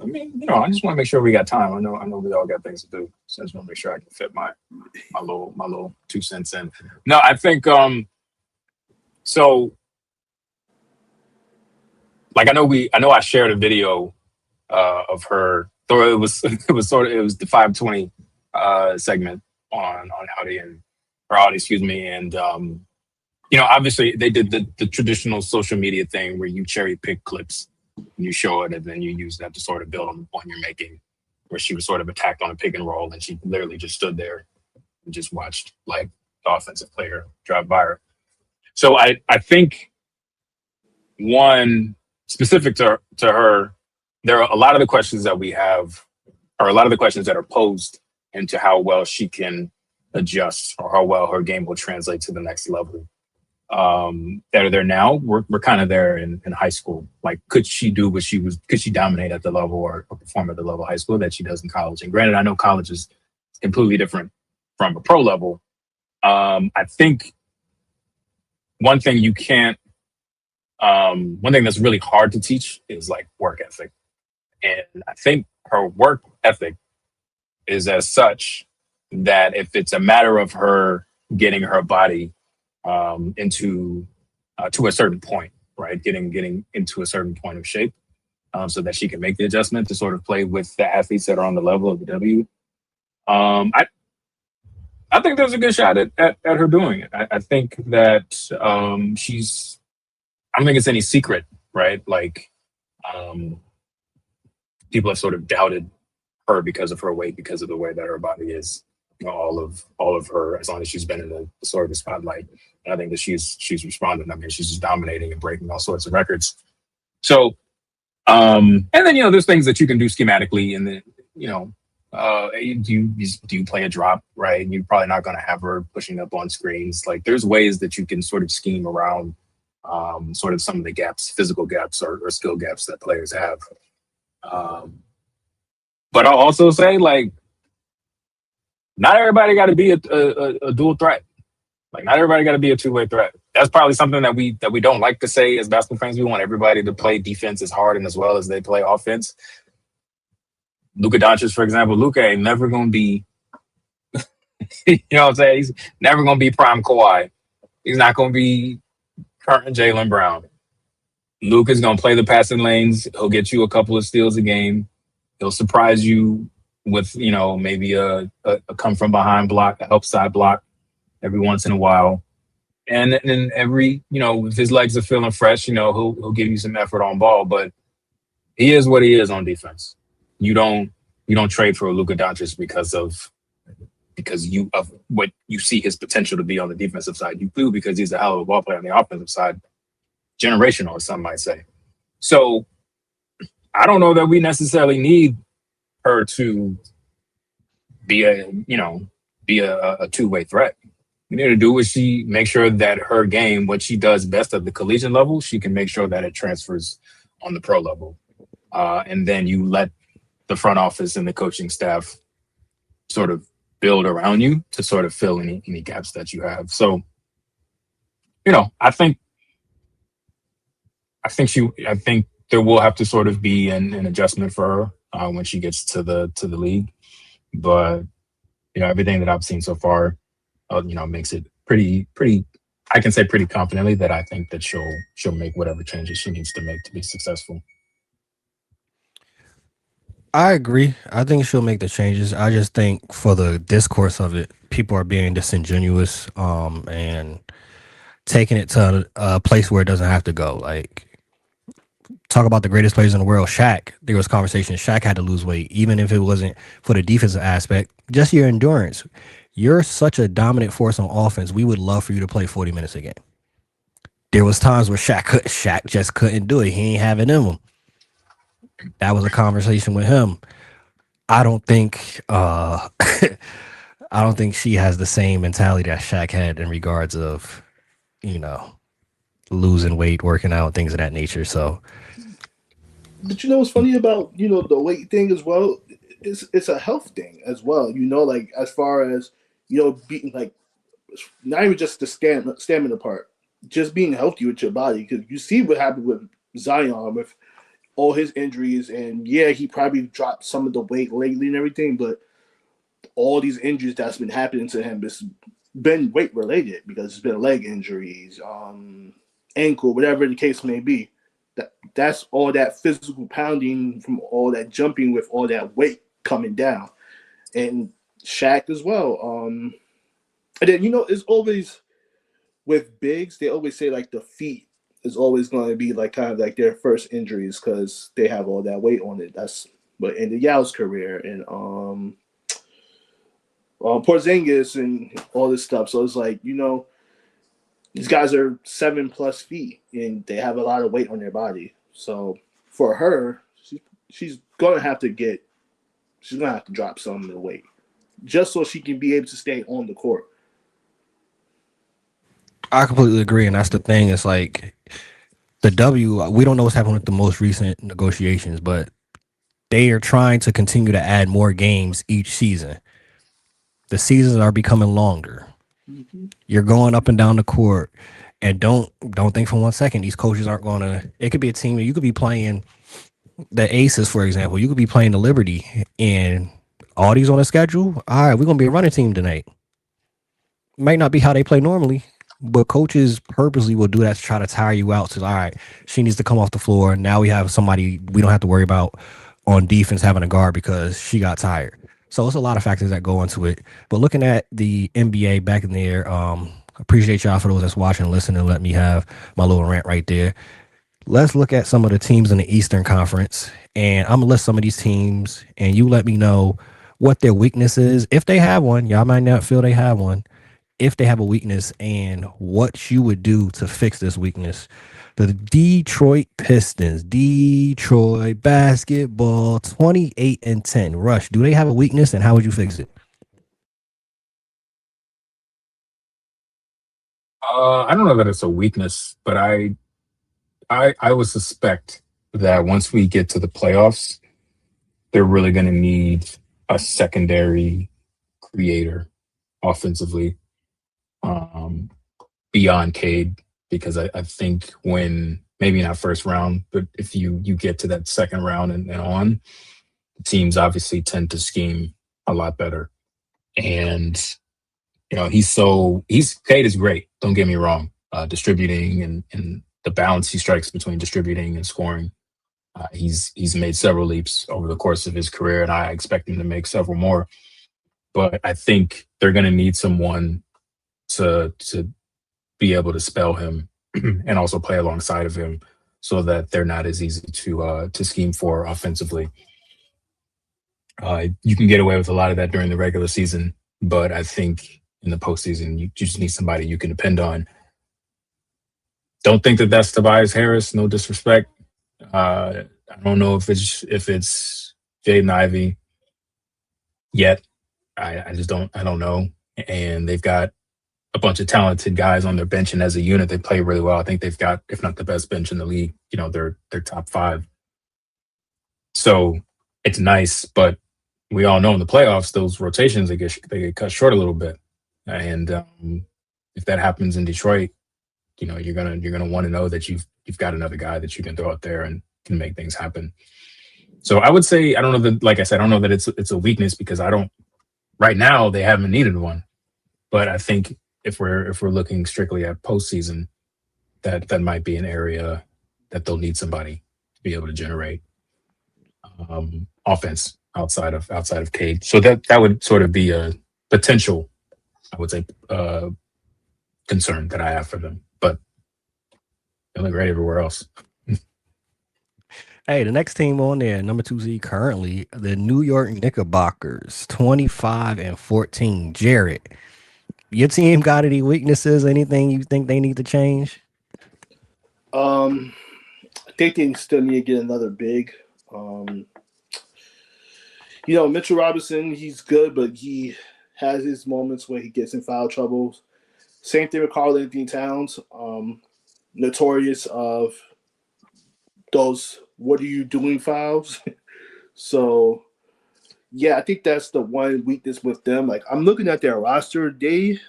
mean, I just want to make sure we got time. I know we all got things to do, so I just want to make sure I can fit my little 2 cents in. No, I think so. Like I know I shared a video of her. So it was the 520 segment on Audi and excuse me, and obviously they did the traditional social media thing where you cherry pick clips and you show it, and then you use that to sort of build on the point you're making, where she was sort of attacked on a pick and roll, and she literally just stood there and just watched like the offensive player drive by her. So I think one specific to her, there are a lot of the questions that we have, or a lot of the questions that are posed into how well she can adjust, or how well her game will translate to the next level. That are there now. We're kind of there in high school. Like, could she dominate at the level or perform at the level of high school that she does in college? And granted, I know college is completely different from a pro level. I think one thing that's really hard to teach is like work ethic. And I think her work ethic is as such that if it's a matter of her getting her body into to a certain point, right, getting into a certain point of shape, so that she can make the adjustment to sort of play with the athletes that are on the level of the W. I think there's a good shot at her doing it. I think that she's. I don't think it's any secret, right? Like um, people have sort of doubted her because of her weight, because of the way that her body is. You know, all of her, as long as she's been in the sort of the spotlight, and I think that she's responded. I mean, she's just dominating and breaking all sorts of records. So, and then there's things that you can do schematically, and then do you play a drop, right? And you're probably not going to have her pushing up on screens. Like there's ways that you can sort of scheme around sort of some of the gaps, physical gaps or skill gaps that players have. But I'll also say, like, not everybody got to be a dual threat. Like, not everybody got to be a two-way threat. That's probably something that we don't like to say as basketball fans. We want everybody to play defense as hard and as well as they play offense. Luka Doncic, for example, Luka ain't never gonna be, you know what I'm saying? He's never gonna be prime Kawhi. He's not gonna be current Jaylen Brown. Luka's gonna play the passing lanes. He'll get you a couple of steals a game. He'll surprise you with, maybe a come from behind block, a help side block every once in a while. And then every, if his legs are feeling fresh, he'll give you some effort on ball. But he is what he is on defense. You don't trade for a Luka Doncic because of what you see his potential to be on the defensive side. You do because he's a hell of a ball player on the offensive side. Generational, as some might say. So I don't know that we necessarily need her to be a two-way threat. We need to do what she make sure that her game, what she does best at the collegiate level, she can make sure that it transfers on the pro level. And then you let the front office and the coaching staff sort of build around you to sort of fill any gaps that you have. So, I think there will have to sort of be an adjustment for her when she gets to the league. But everything that I've seen so far, makes it pretty. I can say pretty confidently that I think that she'll make whatever changes she needs to make to be successful. I agree. I think she'll make the changes. I just think for the discourse of it, people are being disingenuous and taking it to a place where it doesn't have to go. Like, talk about the greatest players in the world, Shaq. There was conversation. Shaq had to lose weight, even if it wasn't for the defensive aspect, just your endurance. You're such a dominant force on offense. We would love for you to play 40 minutes a game. There was times where Shaq just couldn't do it. He ain't have it in him. That was a conversation with him. I don't think I don't think she has the same mentality that Shaq had in regards of, losing weight, working out, things of that nature. So, but what's funny about the weight thing as well? It's a health thing as well. Like as far as being like not even just the stamina part, just being healthy with your body. Because you see what happened with Zion with all his injuries, and yeah, he probably dropped some of the weight lately and everything, but all these injuries that's been happening to him has been weight related because it's been leg injuries, ankle, whatever the case may be. That's all that physical pounding from all that jumping with all that weight coming down, and Shaq as well. And then it's always with bigs. They always say like the feet is always going to be like kind of like their first injuries because they have all that weight on it. That's but in the Yao's career and Porzingis and all this stuff. So it's like these guys are 7+ feet and they have a lot of weight on their body. So for her, she's gonna have to drop some of the weight just so she can be able to stay on the court. I completely agree, and that's the thing. It's like the W. We don't know what's happening with the most recent negotiations, but they are trying to continue to add more games each season. The seasons are becoming longer. Mm-hmm. You're going up and down the court, and don't think for 1 second these coaches aren't going to. It could be a team that you could be playing the Aces, for example, you could be playing the Liberty and all these on the schedule. All right, we're gonna be a running team tonight. Might not be how they play normally, but coaches purposely will do that to try to tire you out. To all right, she needs to come off the floor. Now we have somebody we don't have to worry about on defense having a guard because she got tired. So it's a lot of factors that go into it. But looking at the NBA back in there, appreciate y'all for those that's watching and listening. Let me have my little rant right there. Let's look at some of the teams in the Eastern Conference, and I'm gonna list some of these teams, and you let me know what their weakness is, if they have one. Y'all might not feel they have one. If they have a weakness, and what you would do to fix this weakness. The Detroit Pistons, Detroit basketball, 28-10. Rush, do they have a weakness, and how would you fix it? I don't know that it's a weakness, but I would suspect that once we get to the playoffs, they're really going to need a secondary creator offensively, um, beyond Cade, because I think when maybe not first round, but if you get to that second round and on, teams obviously tend to scheme a lot better. And he's Cade is great. Don't get me wrong. Distributing and the balance he strikes between distributing and scoring. He's made several leaps over the course of his career, and I expect him to make several more. But I think they're going to need someone to be able to spell him and also play alongside of him, so that they're not as easy to scheme for offensively. You can get away with a lot of that during the regular season, but I think in the postseason, you just need somebody you can depend on. Don't think that that's Tobias Harris. No disrespect. I don't know if it's Jaden Ivey yet. I just don't. I don't know. And they've got a bunch of talented guys on their bench, and as a unit, they play really well. I think they've got, if not the best bench in the league, they're top five. So it's nice, but we all know in the playoffs, those rotations they get cut short a little bit. And if that happens in Detroit, you're gonna want to know that you've got another guy that you can throw out there and can make things happen. So I would say, I don't know that, like I said, I don't know that it's a weakness, because I don't, right now they haven't needed one. But I think if we're looking strictly at postseason, that might be an area that they'll need somebody to be able to generate offense outside of Cade. So that would sort of be a potential, I would say, concern that I have for them. But they look great everywhere else. Hey, the next team on there, number 2 seed currently, the New York Knickerbockers, 25-14. Jarrett, your team got any weaknesses? Anything you think they need to change? I think they still need to get another big. Mitchell Robinson, he's good, but he has his moments where he gets in foul trouble. Same thing with Karl Anthony Towns, notorious of those "what are you doing" fouls. So, yeah, I think that's the one weakness with them. Like, I'm looking at their roster, they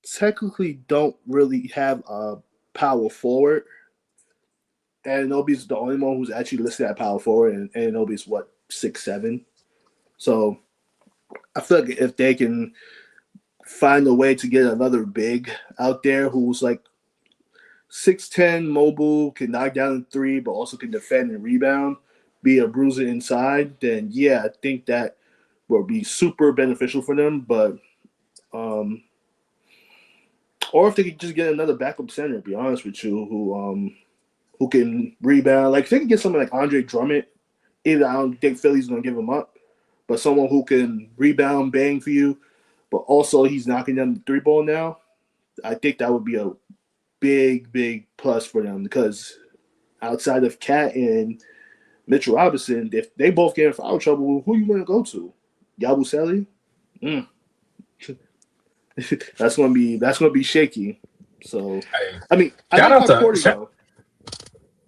technically don't really have a power forward. And Anunoby's the only one who's actually listed at power forward, and Anunoby's 6'7". So I feel like if they can find a way to get another big out there who's like 6'10", mobile, can knock down a three, but also can defend and rebound, be a bruiser inside, then yeah, I think that will be super beneficial for them. But or if they could just get another backup center, to be honest with you, who can rebound. Like, if they can get someone like Andre Drummond, either I don't think Philly's going to give him up, but someone who can rebound, bang for you, but also he's knocking down the three ball now, I think that would be a big, big plus for them, because outside of Cat and Mitchell Robinson, if they both get in foul trouble, who are you going to go to? Yabusele? That's gonna be shaky. So, I mean, I Shout like out how to Porter shout,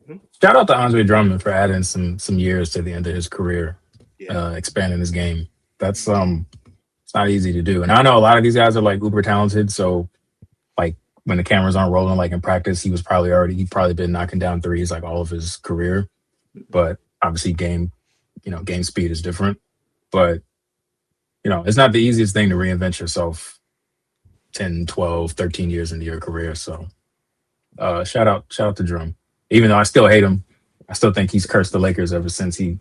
go. shout out to Andre Drummond for adding some years to the end of his career, Yeah. expanding his game. That's it's not easy to do. And I know a lot of these guys are like uber talented. So like when the cameras aren't rolling, like in practice, he'd probably been knocking down threes like all of his career. but obviously game speed is different. But it's not the easiest thing to reinvent yourself 10, 12, 13 years into your career. So shout out to Drum. Even though I still hate him, I still think he's cursed the Lakers ever since he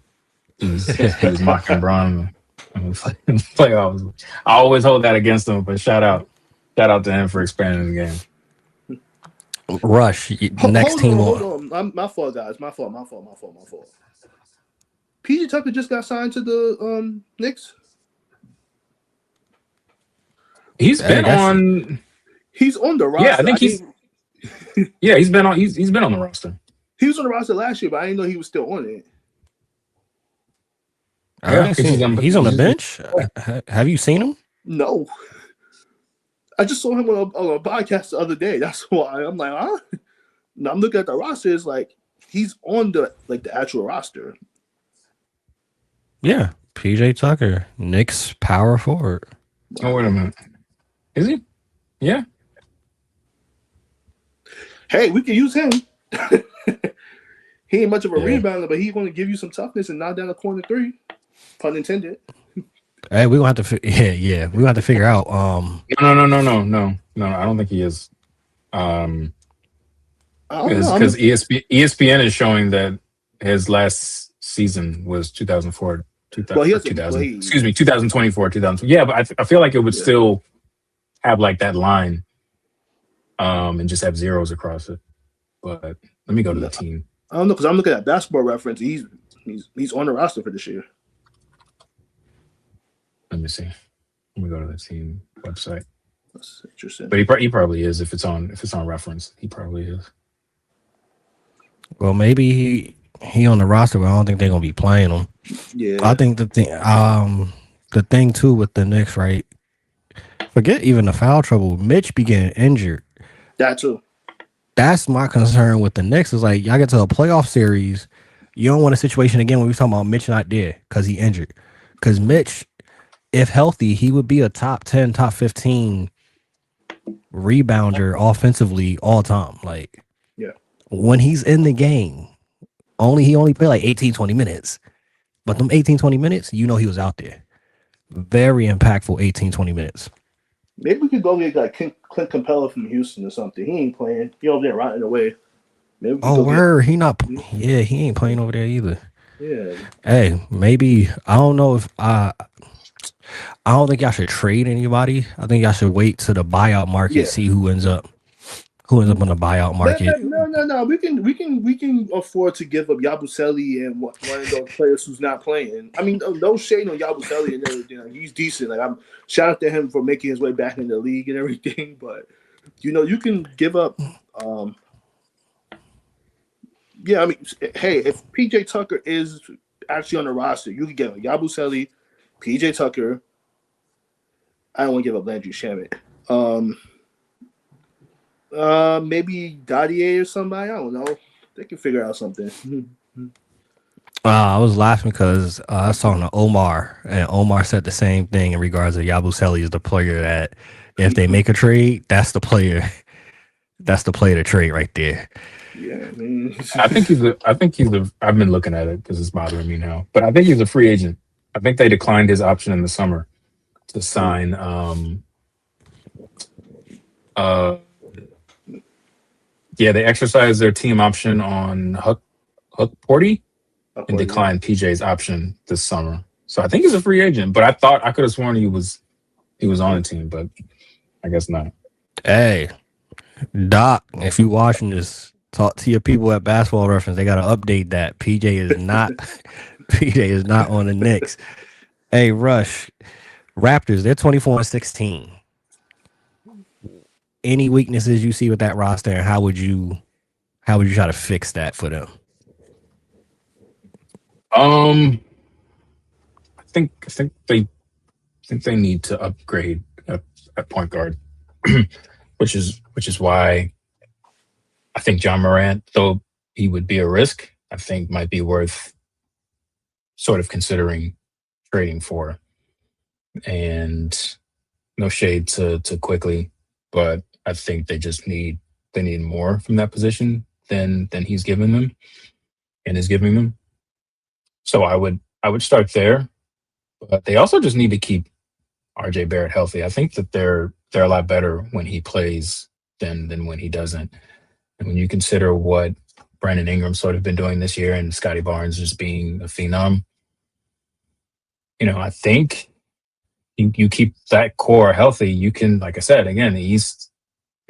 was mocking Bron in the playoffs. I always hold that against him, but shout out to him for expanding the game. Rush, next team hold on. My fault, guys. My fault. PJ Tucker just got signed to the Knicks. He's been on. He's on the roster. Yeah, I think he's. Yeah, he's been on. He's been on the roster. He was on the roster last year, but I didn't know he was still on it. He's on the bench. Have you seen him? No. I just saw him on a podcast the other day. That's why I'm like, huh? Now I'm looking at the roster. It's like he's on the actual roster. Yeah, PJ Tucker, Knicks power forward. Oh, wait a minute. Is he? Yeah. Hey, we can use him. He ain't much of a rebounder, but he's going to give you some toughness and knock down a corner three. Pun intended. Hey, we gonna have to. We're gonna have to figure out. No. I don't think he is. Because ESPN is showing that his last season was 2004. 2024, 2000. Yeah, but I feel like it would still have like that line, and just have zeros across it. But let me go to the team. I don't know, because I'm looking at Basketball Reference. He's on the roster for this year. Let me see. Let me go to the team website. That's interesting. But he probably is if it's on Reference. He probably is. Well, maybe he on the roster, but I don't think they're gonna be playing him. Yeah, I think the thing too with the Knicks, right? Forget even the foul trouble. Mitch be getting injured. That too. That's my concern with the Knicks. Is like y'all get to a playoff series, you don't want a situation again when we talking about Mitch not there because he injured. Because Mitch, if healthy, he would be a top 10, top 15 rebounder offensively all time. Like, when he's in the game, he only played like 18, 20 minutes. But them 18, 20 minutes, he was out there. Very impactful 18, 20 minutes. Maybe we could go get like Clint Capella from Houston or something. He ain't playing. He over there rotting away. He ain't playing over there either. Yeah. Hey, maybe I don't know if I don't think y'all should trade anybody. I think y'all should wait to the buyout market, see who ends up on the buyout market. No. We can afford to give up Yabusele and one of those players who's not playing. I mean, no shade on Yabusele and everything. Like, he's decent. Like, I'm shout out to him for making his way back in the league and everything. But you can give up. I mean, hey, if PJ Tucker is actually on the roster, you can get Yabusele, PJ Tucker. I don't want to give up Landry Shamet. Maybe Dadier or somebody. I don't know. They can figure out something. I was laughing because I was talking to Omar, and Omar said the same thing in regards to Yabusele is the player that if they make a trade, that's the player. That's the player to trade right there. Yeah, man. I think he's I've been looking at it because it's bothering me now, but I think he's a free agent. I think they declined his option in the summer to sign. They exercised their team option on Huck Porty and declined PJ's option this summer. So I think he's a free agent, but I could have sworn he was on the team, but I guess not. Hey, Doc, if you watching this, talk to your people at Basketball Reference. They got to update that. PJ is not on the Knicks. Hey, Rush, Raptors, they're 24-16. Any weaknesses you see with that roster, and how would you try to fix that for them? I think they need to upgrade at point guard, which is why I think Ja Morant, though he would be a risk, I think might be worth sort of considering trading for. And no shade to Quickly, but I think they need more from that position than he's given them and is giving them. So I would start there. But they also just need to keep RJ Barrett healthy. I think that they're a lot better when he plays than when he doesn't. And when you consider what Brandon Ingram's sort of been doing this year and Scotty Barnes just being a phenom, I think you keep that core healthy. You can, like I said, again, the East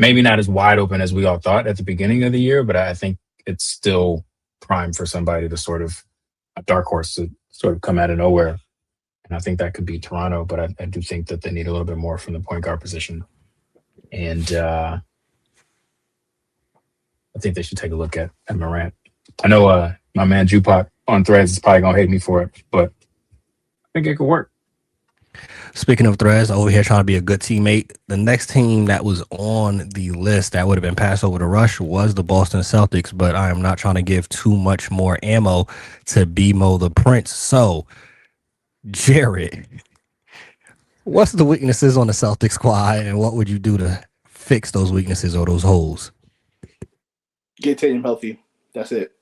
maybe not as wide open as we all thought at the beginning of the year, but I think it's still prime for somebody to sort of a dark horse to sort of come out of nowhere. And I think that could be Toronto, but I do think that they need a little bit more from the point guard position. And I think they should take a look at Morant. I know my man Jupac on Threads is probably going to hate me for it, but I think it could work. Speaking of Threads, over here trying to be a good teammate. The next team that was on the list that would have been passed over to Rush was the Boston Celtics, but I am not trying to give too much more ammo to BMO the Prince. So, Jarrett, what's the weaknesses on the Celtics squad, and what would you do to fix those weaknesses or those holes? Get Tatum healthy. That's it.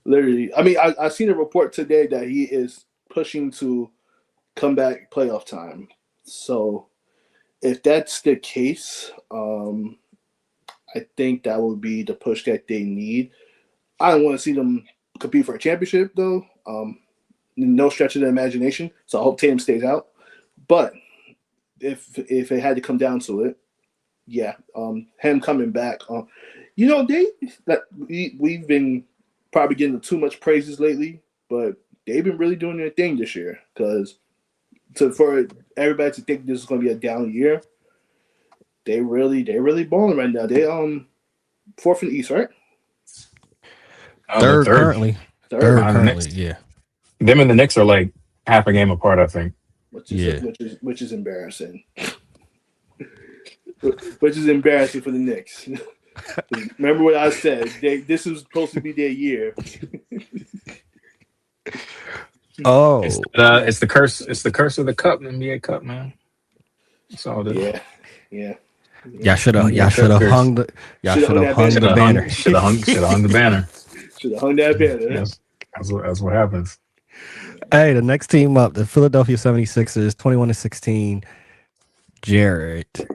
Literally. I mean, I seen a report today that he is pushing to comeback playoff time. So if that's the case, I think that would be the push that they need. I don't want to see them compete for a championship, though. No stretch of the imagination. So I hope Tatum stays out. But if it had to come down to it, yeah, him coming back. We've been probably getting too much praises lately, but they've been really doing their thing this year. Because for everybody to think this is going to be a down year, they're really balling right now. They fourth in the East, right? Third currently. Third currently, yeah. Them and the Knicks are like half a game apart, I think. Which is embarrassing. Which is embarrassing for the Knicks. Remember what I said? This was supposed to be their year. Oh, it's the curse. It's the curse of the cup, the NBA Cup, man. That's all it is. Yeah. Y'all should have hung the banner. Should have hung the banner. Should have hung that banner. Yes, that's what happens. Hey, the next team up, the Philadelphia 76ers, 21-16. Jarrett,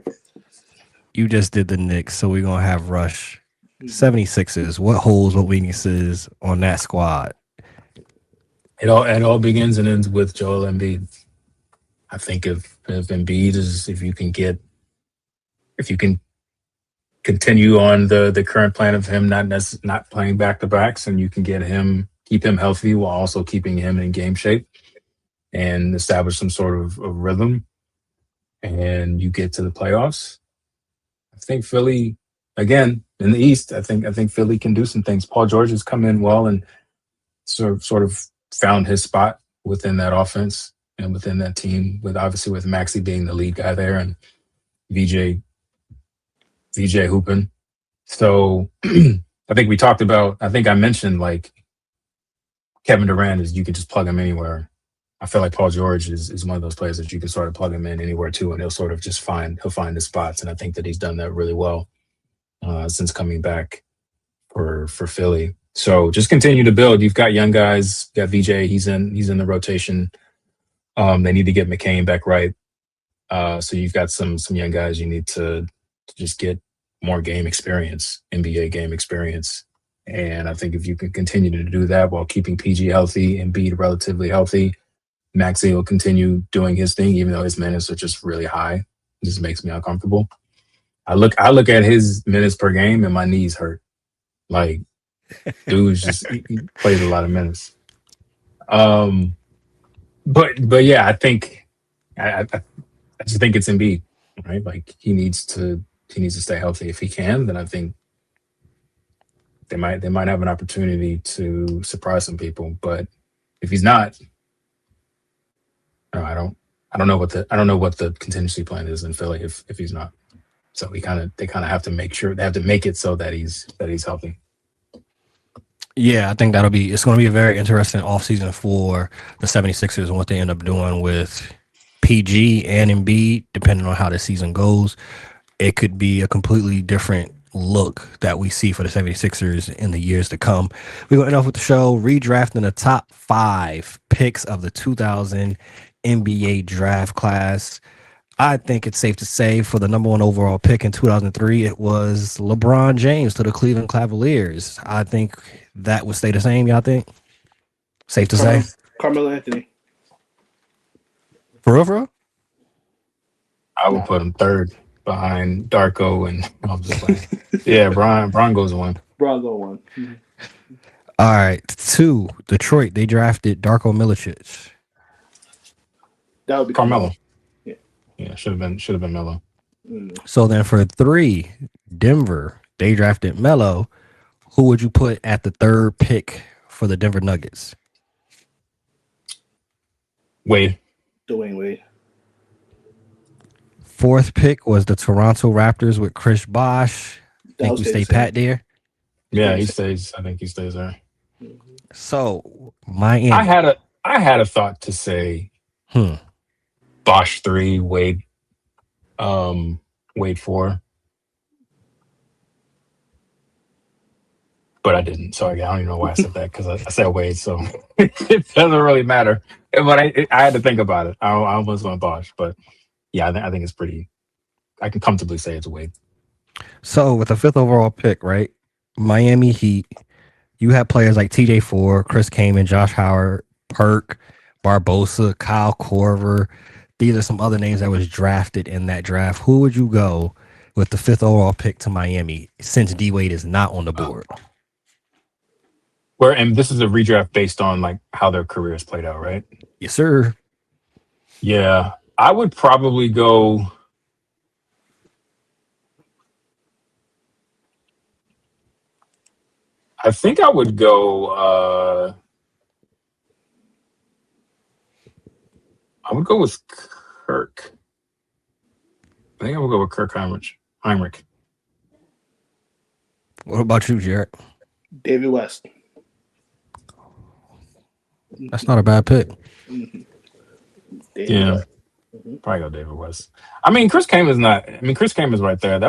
you just did the Knicks, so we're going to have Rush. 76ers, what holes, what weaknesses on that squad? It all begins and ends with Joel Embiid. I think if Embiid is, if you can continue on the current plan of him not playing back-to-backs, and you can keep him healthy while also keeping him in game shape and establish some sort of rhythm, and you get to the playoffs. I think Philly, again, in the East, I think Philly can do some things. Paul George has come in well and sort of found his spot within that offense and within that team, with Maxey being the lead guy there and VJ hooping. So I think I mentioned like Kevin Durant is, you can just plug him anywhere. I feel like Paul George is one of those players that you can sort of plug him in anywhere too, and he'll sort of just find his spots. And I think that he's done that really well since coming back for Philly. So just continue to build. You've got young guys. You got VJ. He's in the rotation. They need to get McCain back right. So you've got some young guys. You need to just get more game experience, NBA game experience. And I think if you can continue to do that while keeping PG healthy and Embiid relatively healthy, Maxey will continue doing his thing, even though his minutes are just really high. It just makes me uncomfortable. I look at his minutes per game and my knees hurt. Like, dude's just he plays a lot of minutes. But yeah, I think I just think it's Embiid, right? Like he needs to stay healthy. If he can, then I think they might have an opportunity to surprise some people. But if he's not, I don't know what the contingency plan is in Philly if he's not. So they kind of have to make sure, they have to make it so that he's healthy. Yeah, I think it's going to be a very interesting offseason for the 76ers and what they end up doing with PG and Embiid, depending on how the season goes. It could be a completely different look that we see for the 76ers in the years to come. We're going to end off with the show redrafting the top 5 picks of the 2000 NBA draft class. I think it's safe to say for the number 1 overall pick in 2003, it was LeBron James to the Cleveland Cavaliers. I think that would stay the same, y'all think? Safe to say? Carmelo Anthony. For real, for real? I would put him third behind Darko and I'm just playing. Yeah, Bron goes 1. Bronco one. Mm-hmm. All right. 2, Detroit. They drafted Darko Milicic. That would be Carmelo. Yeah. Should have been Melo. So then for 3, Denver. They drafted Melo. Who would you put at the 3rd pick for the Denver Nuggets? Wade. Dwayne Wade. 4th pick was the Toronto Raptors with Chris Bosh. Think we stay pat there? Yeah, he stays. I think he stays there. So Miami. I had a thought to say Bosh 3, Wade 4. But I didn't. So I don't even know why I said that because I said Wade, so it doesn't really matter. But I had to think about it. I almost went Bosh, but yeah, I think it's pretty. I can comfortably say it's Wade. So with the 5th overall pick, right? Miami Heat. You have players like TJ4, Chris Kaman, Josh Howard, Perk, Barbosa, Kyle Korver. These are some other names that was drafted in that draft. Who would you go with the 5th overall pick to Miami since D Wade is not on the board? And this is a redraft based on like how their careers played out, right? Yes, sir. Yeah, I would probably go. I think I would go. I would go with Kirk. I think I would go with Kirk Heinrich. What about you, Jarrett? David West. That's not a bad pick. Yeah. West. Probably go David West. I mean, Chris Kaman's not. I mean, Chris Kaman's right there.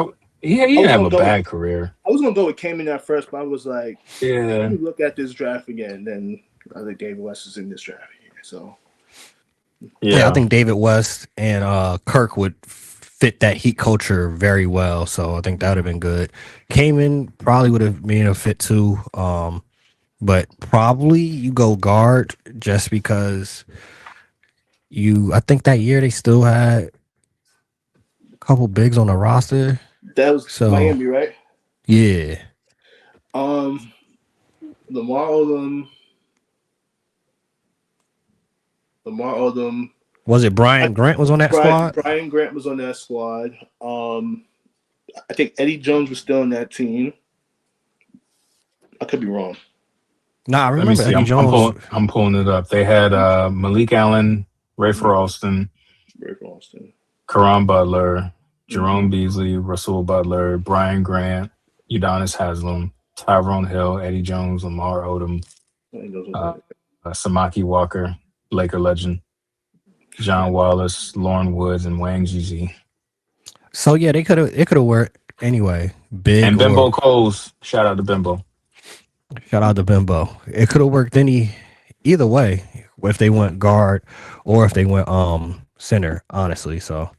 He didn't have a bad career. I was gonna go with Kaman at first, but I was like, yeah. Let me look at this draft again. Then I think David West is in this draft here. So yeah, I think David West and Kirk would fit that Heat culture very well. So I think that would have been good. Kaman probably would have been a fit too. But probably you go guard just because I think that year they still had a couple bigs on the roster. That was Miami, right? Yeah. Lamar Odom. Was it Brian Grant was on that squad? Brian Grant was on that squad. I think Eddie Jones was still on that team. I could be wrong. Nah, I remember Eddie Jones. I'm pulling it up. They had Malik Allen, Rafer Alston, Karan Butler, Jerome Beasley, Russell Butler, Brian Grant, Udonis Haslem, Tyrone Hill, Eddie Jones, Lamar Odom, Samaki Walker, Laker legend, John Wallace, Lauren Woods, and Wang Gz. So yeah, it could have worked anyway. Big and Bimbo Coles. Shout out to Bimbo. Shout out to Bimbo. It could have worked either way if they went guard or if they went center, honestly. So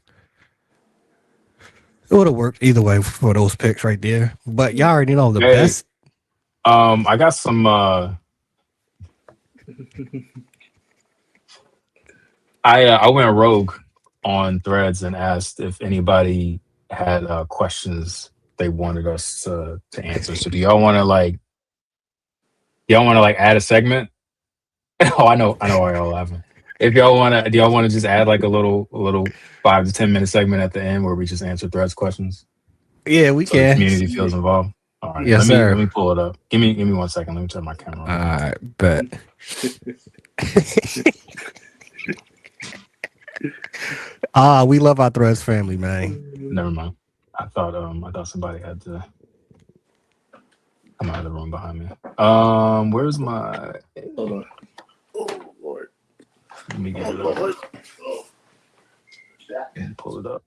it would have worked either way for those picks right there. But y'all already know the best. I got some I went rogue on Threads and asked if anybody had questions they wanted us to answer. So do y'all want to add a segment? Oh, I know why y'all laughing. If do y'all want to just add like a little 5 to 10 minute segment at the end where we just answer Threads questions? Yeah, we can. The community feels involved. All right, yes, sir. Let me pull it up. Give me 1 second. Let me turn my camera on. All right, bet. We love our Threads family, man. Never mind. I thought somebody had to come out of the room behind me. Where's my? Hold on. Oh Lord. Let me get it up. And pull it up.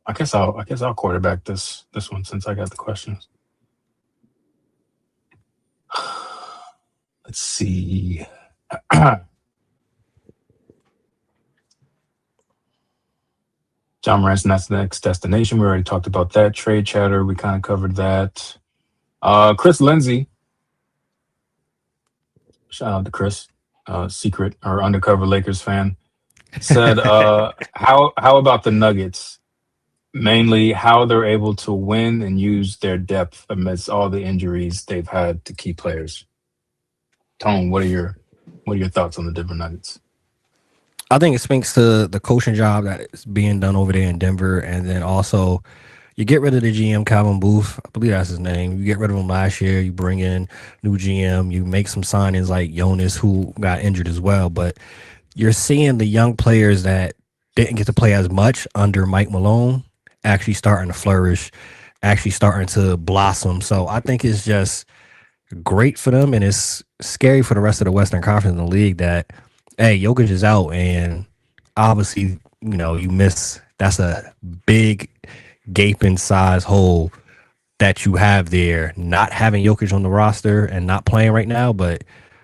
I guess I'll quarterback this one since I got the questions. Let's see. Ja Morant's next destination. We already talked about that. Trade chatter. We kind of covered that. Chris Lindsay. Shout out to Chris, secret or undercover Lakers fan. Said, how about the Nuggets? Mainly how they're able to win and use their depth amidst all the injuries they've had to key players. Tone, what are your thoughts on the Denver Nuggets? I think it speaks to the coaching job that is being done over there in Denver, and then also you get rid of the GM Calvin Booth. I believe that's his name. You get rid of him last year. You bring in new GM. You make some signings like Jonas, who got injured as well. But you're seeing the young players that didn't get to play as much under Mike Malone actually starting to flourish, actually starting to blossom. So I think it's just great for them, and it's scary for the rest of the Western Conference in the league that, hey, Jokic is out, and obviously, you miss. That's a big gaping size hole that you have there, not having Jokic on the roster and not playing right now. But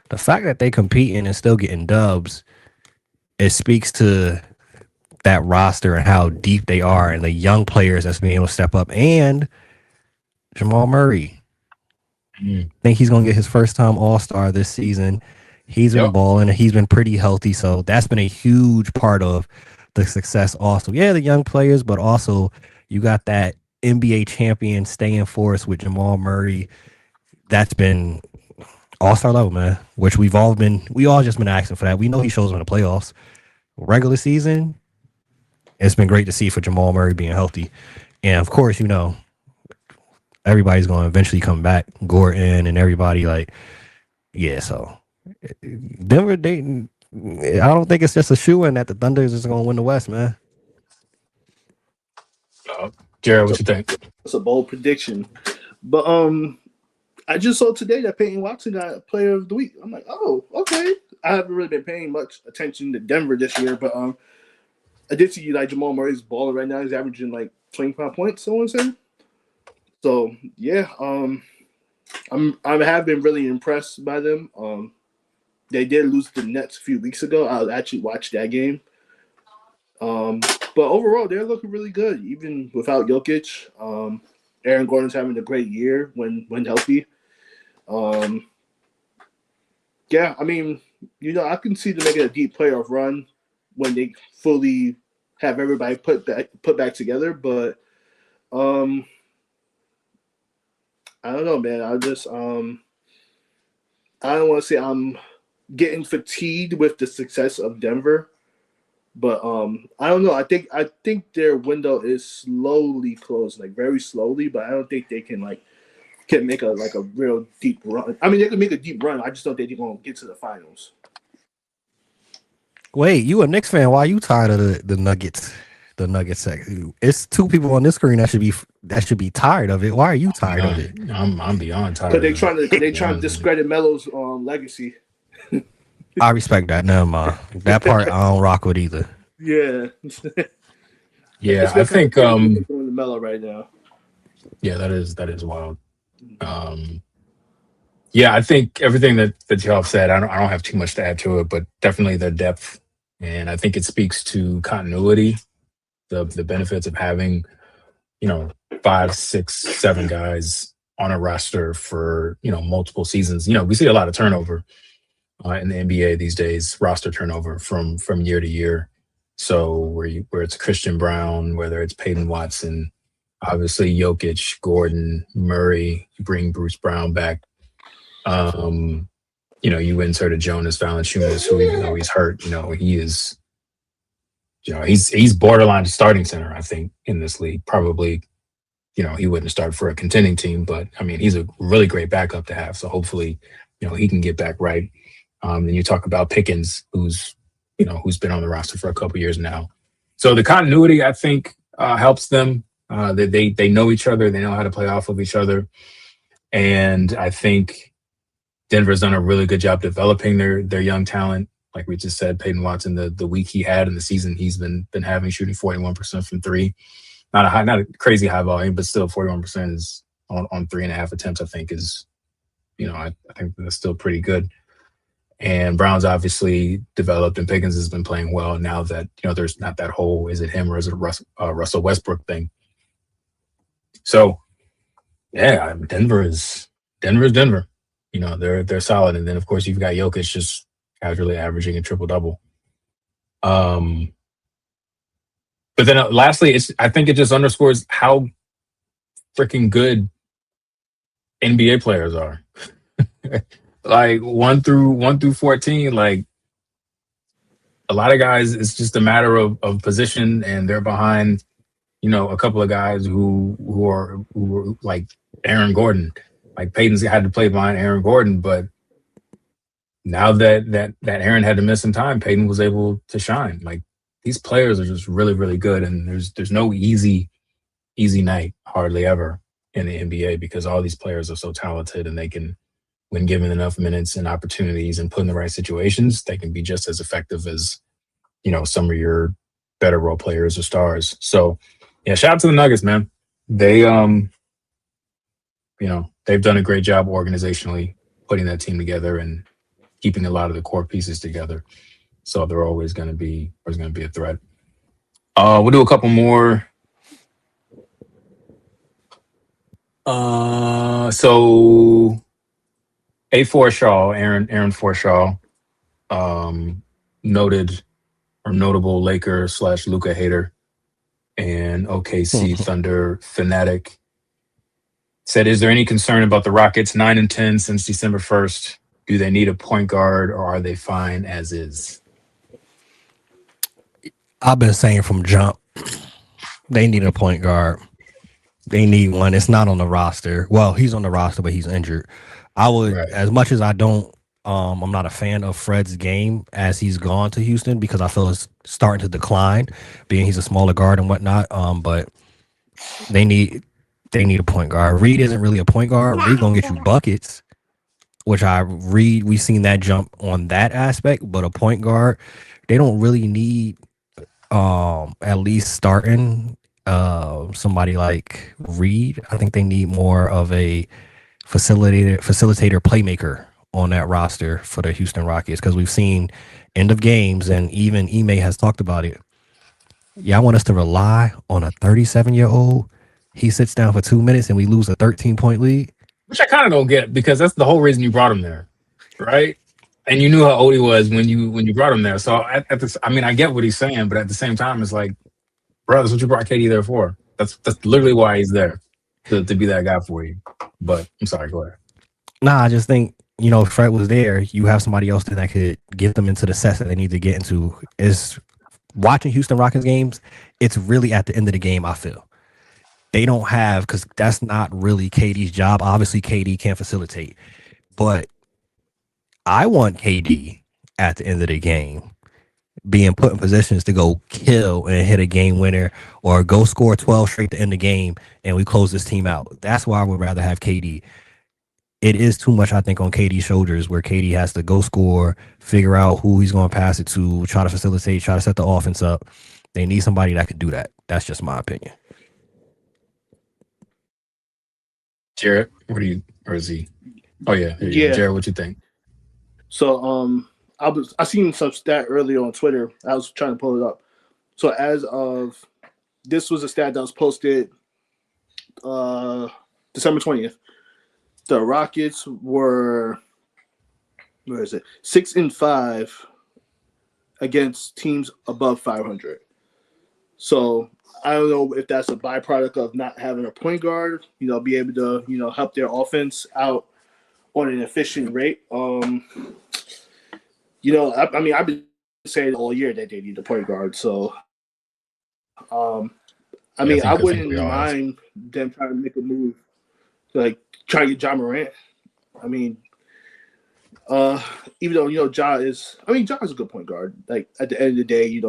the fact that they competing and still getting dubs, it speaks to that roster and how deep they are and the young players that's being able to step up. And Jamal Murray, I think he's going to get his first time All-Star this season. He's been balling and he's been pretty healthy. So that's been a huge part of the success also. Yeah, the young players, but also you got that NBA champion staying force with Jamal Murray. That's been All-Star level, man, which we all just been asking for that. We know he shows in the playoffs. Regular season, it's been great to see for Jamal Murray being healthy. And of course, everybody's going to eventually come back. Gordon and everybody, so Denver, I don't think it's just a shoe-in that the Thunder is just going to win the West, man. Jarrett, what you think? That's a bold prediction. But I just saw today that Peyton Watson got Player of the Week. I'm like, oh, okay. I haven't really been paying much attention to Denver this year, but I did see Jamal Murray's balling right now. He's averaging 25 points, I want to say. So yeah, I have been really impressed by them. They did lose to the Nets a few weeks ago. I actually watched that game. But overall, they're looking really good, even without Jokic. Aaron Gordon's having a great year when healthy. Yeah, I mean, I can see them making a deep playoff run when they fully have everybody put back together. But I don't know, man. I just I don't want to say I'm getting fatigued with the success of Denver, but I don't know. I think their window is slowly closing, very slowly. But I don't think they can make a real deep run. I mean, they can make a deep run. I just don't think they're gonna get to the finals. Wait, you a Knicks fan? Why are you tired of the Nuggets? The Nuggets section. It's two people on this screen that should be tired of it. Why are you tired of it? I'm beyond tired. Because they trying to discredit Melo's legacy. I respect that. Never mind. That part I don't rock with either. Yeah. Yeah, I think Melo right now. Yeah, that is wild. Yeah, I think everything that y'all have said, I don't have too much to add to it, but definitely the depth, and I think it speaks to continuity, the benefits of having 5, 6, 7 guys on a roster for multiple seasons. We see a lot of turnover in the NBA these days, roster turnover from year to year. So where it's Christian Brown, whether it's Peyton Watson, obviously Jokic, Gordon, Murray, you bring Bruce Brown back. You inserted Jonas Valanciunas, who even though he's hurt, he is, he's borderline starting center, I think, in this league. Probably, he wouldn't start for a contending team, but I mean, he's a really great backup to have. So hopefully, he can get back right. Then you talk about Pickens, who's been on the roster for a couple years now. So the continuity, I think, helps them. They know each other. They know how to play off of each other. And I think Denver's done a really good job developing their young talent. like we just said, Peyton Watson, the week he had in the season, he's been having, shooting 41% from three. Not a crazy high volume, but still 41% is on 3.5 attempts, I think is, I think that's still pretty good. And Brown's obviously developed, and Pickens has been playing well now that, there's not that whole, is it him or is it a Russell Westbrook thing? So, yeah, Denver is Denver. They're solid. And then, of course, you've got Jokic just casually averaging a triple-double. But then lastly, I think it just underscores how freaking good NBA players are. Like 1 through 14, like a lot of guys, it's just a matter of position, and they're behind, a couple of guys who are like Aaron Gordon. Like Peyton's had to play behind Aaron Gordon, but now that Aaron had to miss some time, Peyton was able to shine. Like these players are just really, really good, and there's no easy night hardly ever in the NBA because all these players are so talented, and they can, when given enough minutes and opportunities and put in the right situations, they can be just as effective as, some of your better role players or stars. So yeah, shout out to the Nuggets, man. They they've done a great job organizationally putting that team together and keeping a lot of the core pieces together. So they're always going to be a threat. We'll do a couple more. So A. Forshaw, Aaron Forshaw, notable Laker / Luka hater and OKC Thunder fanatic, said, "Is there any concern about the Rockets 9-10 since December 1st? Do they need a point guard, or are they fine as is?" I've been saying from jump, they need a point guard. They need one. It's not on the roster. Well, he's on the roster, but he's injured. I would, Right. as much as I don't, I'm not a fan of Fred's game as he's gone to Houston because I feel it's starting to decline, being he's a smaller guard and whatnot. But they need a point guard. Reed isn't really a point guard. Reed gonna get you buckets, which we've seen that jump on that aspect. But a point guard, they don't really need at least starting somebody like Reed. I think they need more of a facilitator playmaker on that roster for the Houston Rockets because we've seen end of games, and even Ime has talked about it. Yeah, I want us to rely on a 37-year-old. He sits down for 2 minutes and we lose a 13-point lead. Which I kind of don't get because that's the whole reason you brought him there, right? And you knew how old he was when you brought him there. So I get what he's saying, but at the same time, it's like, bro, that's what you brought KD there for. That's literally why he's there, to be that guy for you. But I'm sorry, go ahead. Nah, I just think, if Fred was there, you have somebody else that could get them into the sets that they need to get into. Is watching Houston Rockets games, it's really at the end of the game, I feel. They don't have, because that's not really KD's job. Obviously, KD can't facilitate. But I want KD at the end of the game being put in positions to go kill and hit a game winner or go score 12 straight to end the game and we close this team out. That's why I would rather have KD. It is too much, I think, on KD's shoulders where KD has to go score, figure out who he's going to pass it to, try to facilitate, try to set the offense up. They need somebody that could do that. That's just my opinion. Jarrett, or is he? Oh yeah. Jarrett, what you think? So I seen some stat earlier on Twitter. I was trying to pull it up. So as of this was a stat that was posted December 20th. The Rockets were 6-5 against teams above 500. So I don't know if that's a byproduct of not having a point guard, be able to, help their offense out on an efficient rate. I've been saying all year that they need a point guard. So, I wouldn't mind them trying to make a move, like try to get Ja Morant. Even though Ja is a good point guard. Like at the end of the day, he's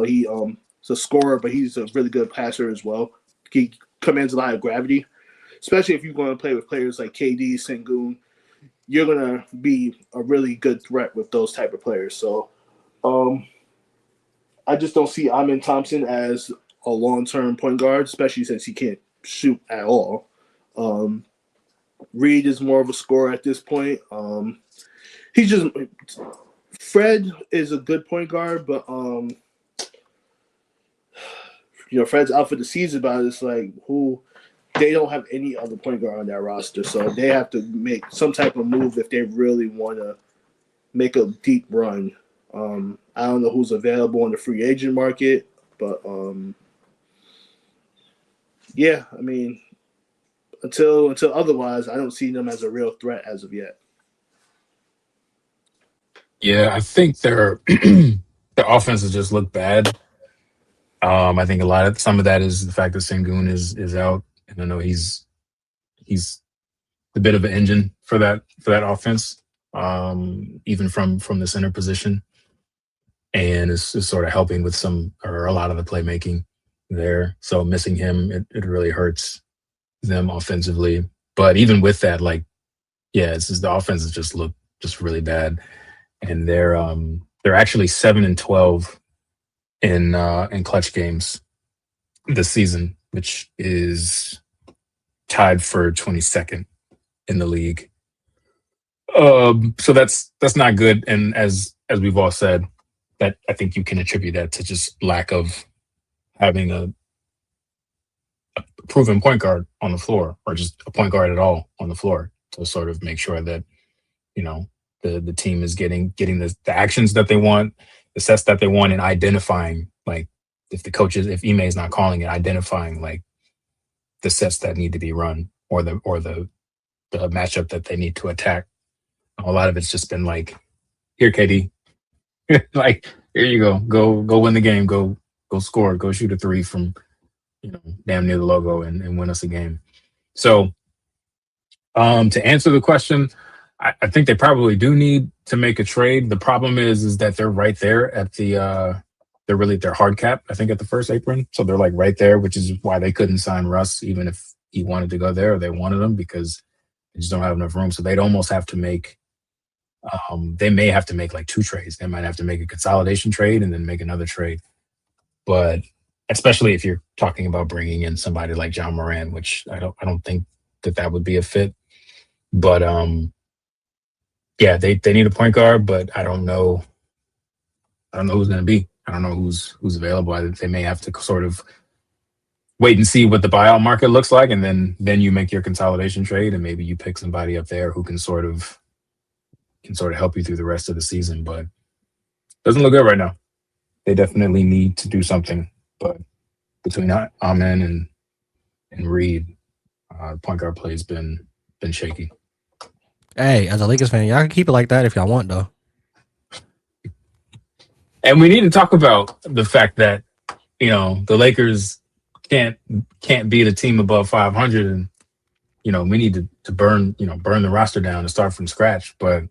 a scorer, but he's a really good passer as well. He commands a lot of gravity, especially if you're going to play with players like KD, Sengun. You're going to be a really good threat with those type of players. So, I just don't see Amin Thompson as a long-term point guard, especially since he can't shoot at all. Reed is more of a scorer at this point. He's just Fred is a good point guard, but Fred's out for the season, but it's like who they don't have any other point guard on that roster, so they have to make some type of move if they really want to make a deep run. I don't know who's available on the free agent market, but yeah, I mean, until otherwise, I don't see them as a real threat as of yet. Yeah, I think their offenses just look bad. I think some of that is the fact that Sengun is out, and I know he's a bit of an engine for that offense, even from the center position, and it's sort of helping with a lot of the playmaking there. So missing him, it really hurts them offensively. But even with that, it's just the offenses just look just really bad, and they're actually 7-12 in clutch games this season, which is tied for 22nd in the league. So that's not good. And as we've all said, that I think you can attribute that to just lack of having a proven point guard on the floor, or just a point guard at all on the floor, to sort of make sure that the team is getting the actions that they want, the sets that they want, and identifying if Ime is not calling it, identifying the sets that need to be run, or the matchup that they need to attack. A lot of it's just been here, KD, here you go win the game, go score, go shoot a three from damn near the logo and win us a game. So to answer the question, I think they probably do need to make a trade. The problem is that they're right there at they're hard cap, I think, at the first apron. So they're right there, which is why they couldn't sign Russ, even if he wanted to go there, or they wanted him, because they just don't have enough room. So they'd almost have to make, they may have to make two trades. They might have to make a consolidation trade and then make another trade. But especially if you're talking about bringing in somebody like Ja Morant, which I don't think that would be a fit. But yeah, they need a point guard, but I don't know who's going to be. I don't know who's available. They may have to sort of wait and see what the buyout market looks like, and then you make your consolidation trade, and maybe you pick somebody up there who can sort of help you through the rest of the season. But doesn't look good right now. They definitely need to do something. But between Amen and Reed, point guard play has been shaky. Hey, as a Lakers fan, y'all can keep it like that if y'all want, though. And we need to talk about the fact that the Lakers can't beat a team above 500, and we need to burn the roster down and start from scratch. But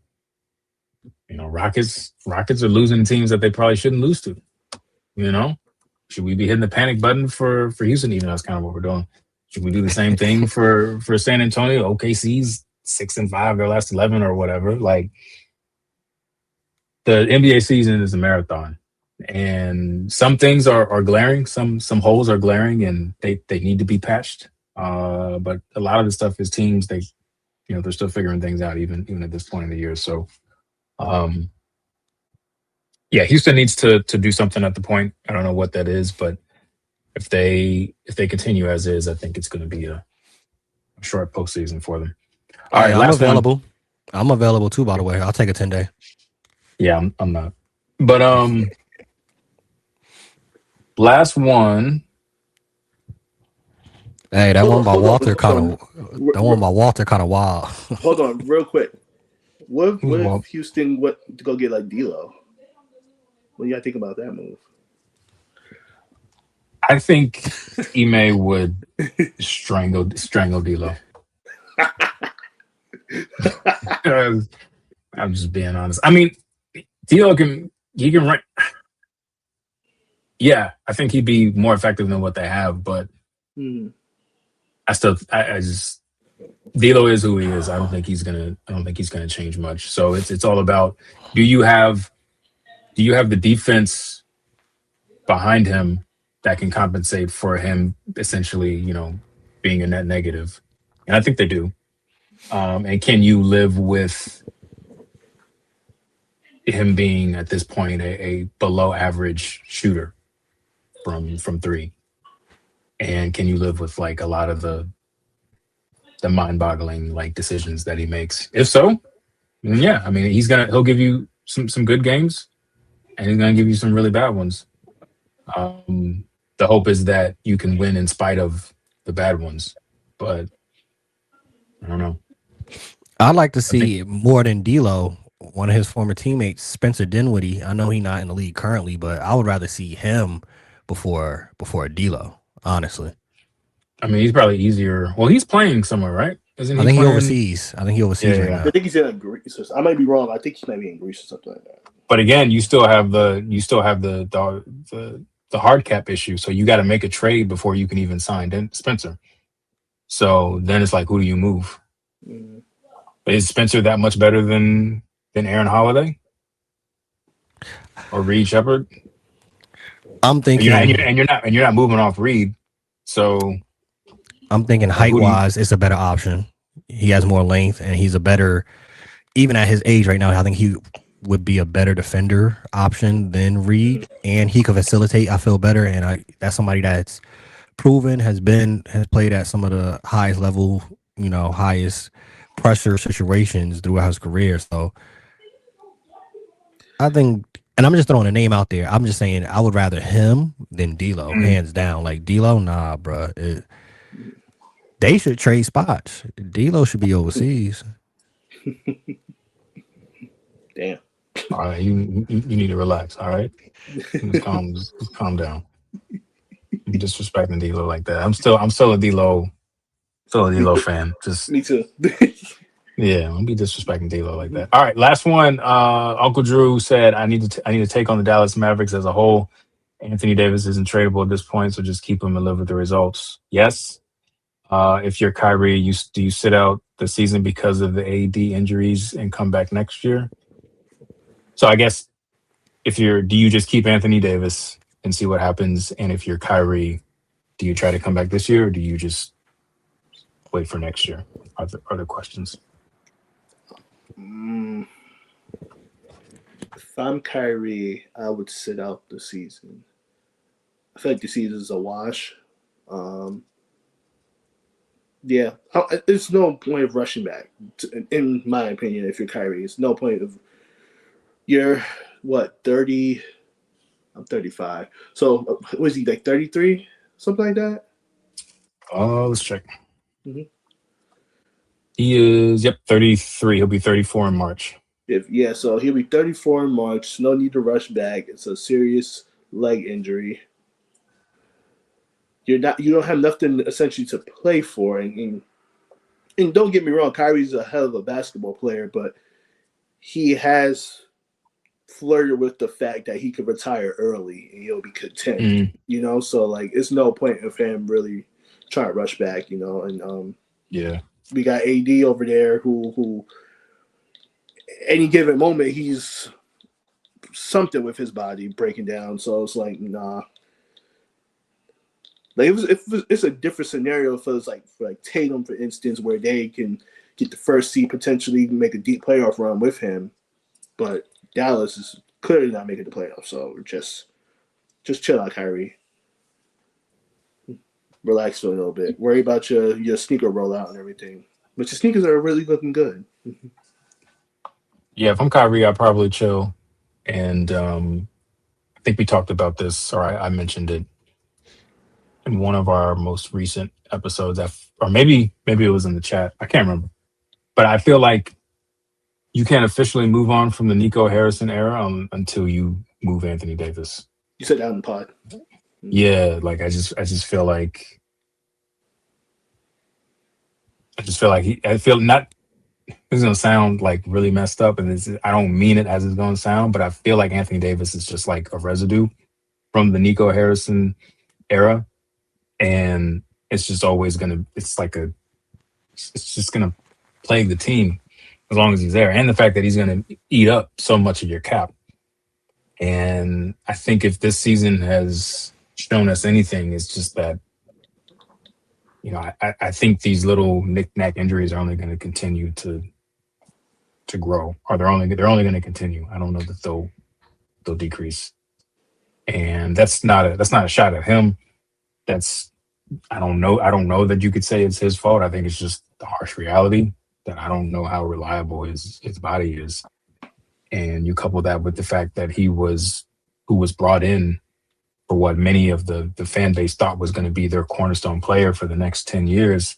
Rockets are losing teams that they probably shouldn't lose to. Should we be hitting the panic button for Houston? Even that's kind of what we're doing. Should we do the same thing for San Antonio? OKC's 6-5, their last 11 or whatever. The NBA season is a marathon, and some things are glaring. Some holes are glaring, and they need to be patched. But a lot of the stuff is teams. They're still figuring things out even at this point in the year. So, yeah, Houston needs to do something at the point. I don't know what that is, but if they continue as is, I think it's going to be a short postseason for them. All right, I'm available. I'm available too, by the way. I'll take a 10-day. Yeah, I'm not. But last one. Hey, that one by Walter kind of wild. Hold on, real quick. What if Houston to go get D'Lo? What do y'all think about that move? I think Ime would strangle D'Lo. I'm just being honest. I mean, D'Lo can run. Yeah, I think he'd be more effective than what they have, but I just D'Lo is who he is. I don't think he's gonna change much. So it's all about, do you have do you have the defense behind him that can compensate for him essentially, being a net negative? And I think they do. And can you live with him being at this point a below average shooter from three? And can you live with like a lot of the mind boggling like decisions that he makes? If so, then yeah, I mean he'll give you some good games and he's gonna give you some really bad ones. The hope is that you can win in spite of the bad ones, but I don't know. I'd like to I think see more than D'Lo, one of his former teammates, Spencer Dinwiddie. I know he's not in the league currently, but I would rather see him before D'Lo. Honestly, I mean he's probably easier. Well, he's playing somewhere, right? Isn't I he think he playing? overseas. I think he Yeah, overseas right yeah. I now. think he's in Greece. I might be wrong. I think he might be in Greece or something like that. But again, you still have the hard cap issue. So you got to make a trade before you can even sign Spencer. So then it's like, who do you move? Mm. Is Spencer that much better than Aaron Holiday or Reed Shepard? I'm And you're not, and you're, thinking, and you're not and you're not moving off Reed. So like, height who do you? wise, it's a better option. He has more length, and he's a better, even at his age right now. I think he would be a better defender option than Reed, and he could facilitate. I feel better, and that's somebody that's proven has played at some of the highest level, highest pressure situations throughout his career. So I think, and I'm just throwing a name out there. I'm just saying I would rather him than D'Lo, Mm, hands down. Like D'Lo, nah, bro. They should trade spots. D'Lo should be overseas. Damn. all right, you need to relax. All right, just calm down. You disrespecting D'Lo like that. I'm still a D'Lo fan. Just Me too. yeah, don't be disrespecting D'Lo like that. All right, last one. Uncle Drew said I need to take on the Dallas Mavericks as a whole. Anthony Davis isn't tradable at this point, so just keep him and live with the results. Yes. If you're Kyrie, do you sit out the season because of the AD injuries and come back next year? So I guess do you just keep Anthony Davis and see what happens? And if you're Kyrie, do you try to come back this year or do you just wait for next year? Are the questions. Mm, if I'm Kyrie, I would sit out the season. I feel like the season is a wash. Um, yeah, it's no point of rushing back. In my opinion, if you're Kyrie, it's no point of you're what 30. I'm 35. So was he like 33, something like that? Let's check. Mm-hmm. He is 33. He'll be 34 in March. So he'll be 34 in March. No need to rush back. It's a serious leg injury. You don't have nothing essentially to play for, and don't get me wrong, Kyrie's a hell of a basketball player, but he has flirted with the fact that he could retire early and he'll be content. Mm, So like it's no point of him really trying to rush back. And yeah. we got AD over there who any given moment he's something with his body breaking down. So it's like nah. Like it's a different scenario for Tatum, for instance, where they can get the first seed, potentially make a deep playoff run with him, but Dallas is clearly not making the playoffs. So just chill out, Kyrie. Relax for a little bit. Worry about your sneaker rollout and everything. But your sneakers are really looking good. Yeah, if I'm Kyrie, I'd probably chill. And I think we talked about this, or I mentioned it in one of our most recent episodes, or maybe it was in the chat. I can't remember, but I feel like you can't officially move on from the Nico Harrison era until you move Anthony Davis. You said that in the pod. Yeah, like I just feel like I feel not. It's gonna sound like really messed up, and I don't mean it as it's gonna sound, but I feel like Anthony Davis is just like a residue from the Nico Harrison era, and it's just always gonna. It's just gonna plague the team as long as he's there, and the fact that he's gonna eat up so much of your cap. And I think if this season has shown us anything, it's just that, I think these little knick-knack injuries are only going to continue to grow, or they're only going to continue. I don't know that they'll decrease. And that's not a shot at him. That's I don't know that you could say it's his fault. I think it's just the harsh reality that I don't know how reliable his body is. And you couple that with the fact that who was brought in for what many of the fan base thought was going to be their cornerstone player for the next 10 years.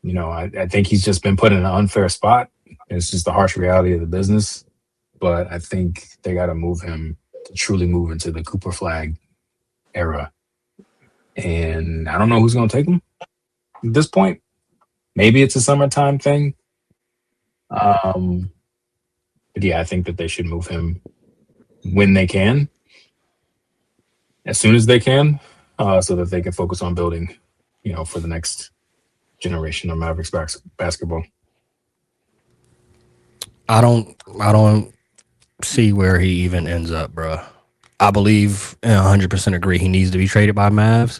I think he's just been put in an unfair spot. It's just the harsh reality of the business. But I think they got to move him to truly move into the Cooper Flag era. And I don't know who's going to take him at this point. Maybe it's a summertime thing. But yeah, I think that they should move him when they can, as soon as they can, so that they can focus on building, for the next generation of Mavericks basketball. I don't see where he even ends up, bro. I believe and 100% agree he needs to be traded by Mavs.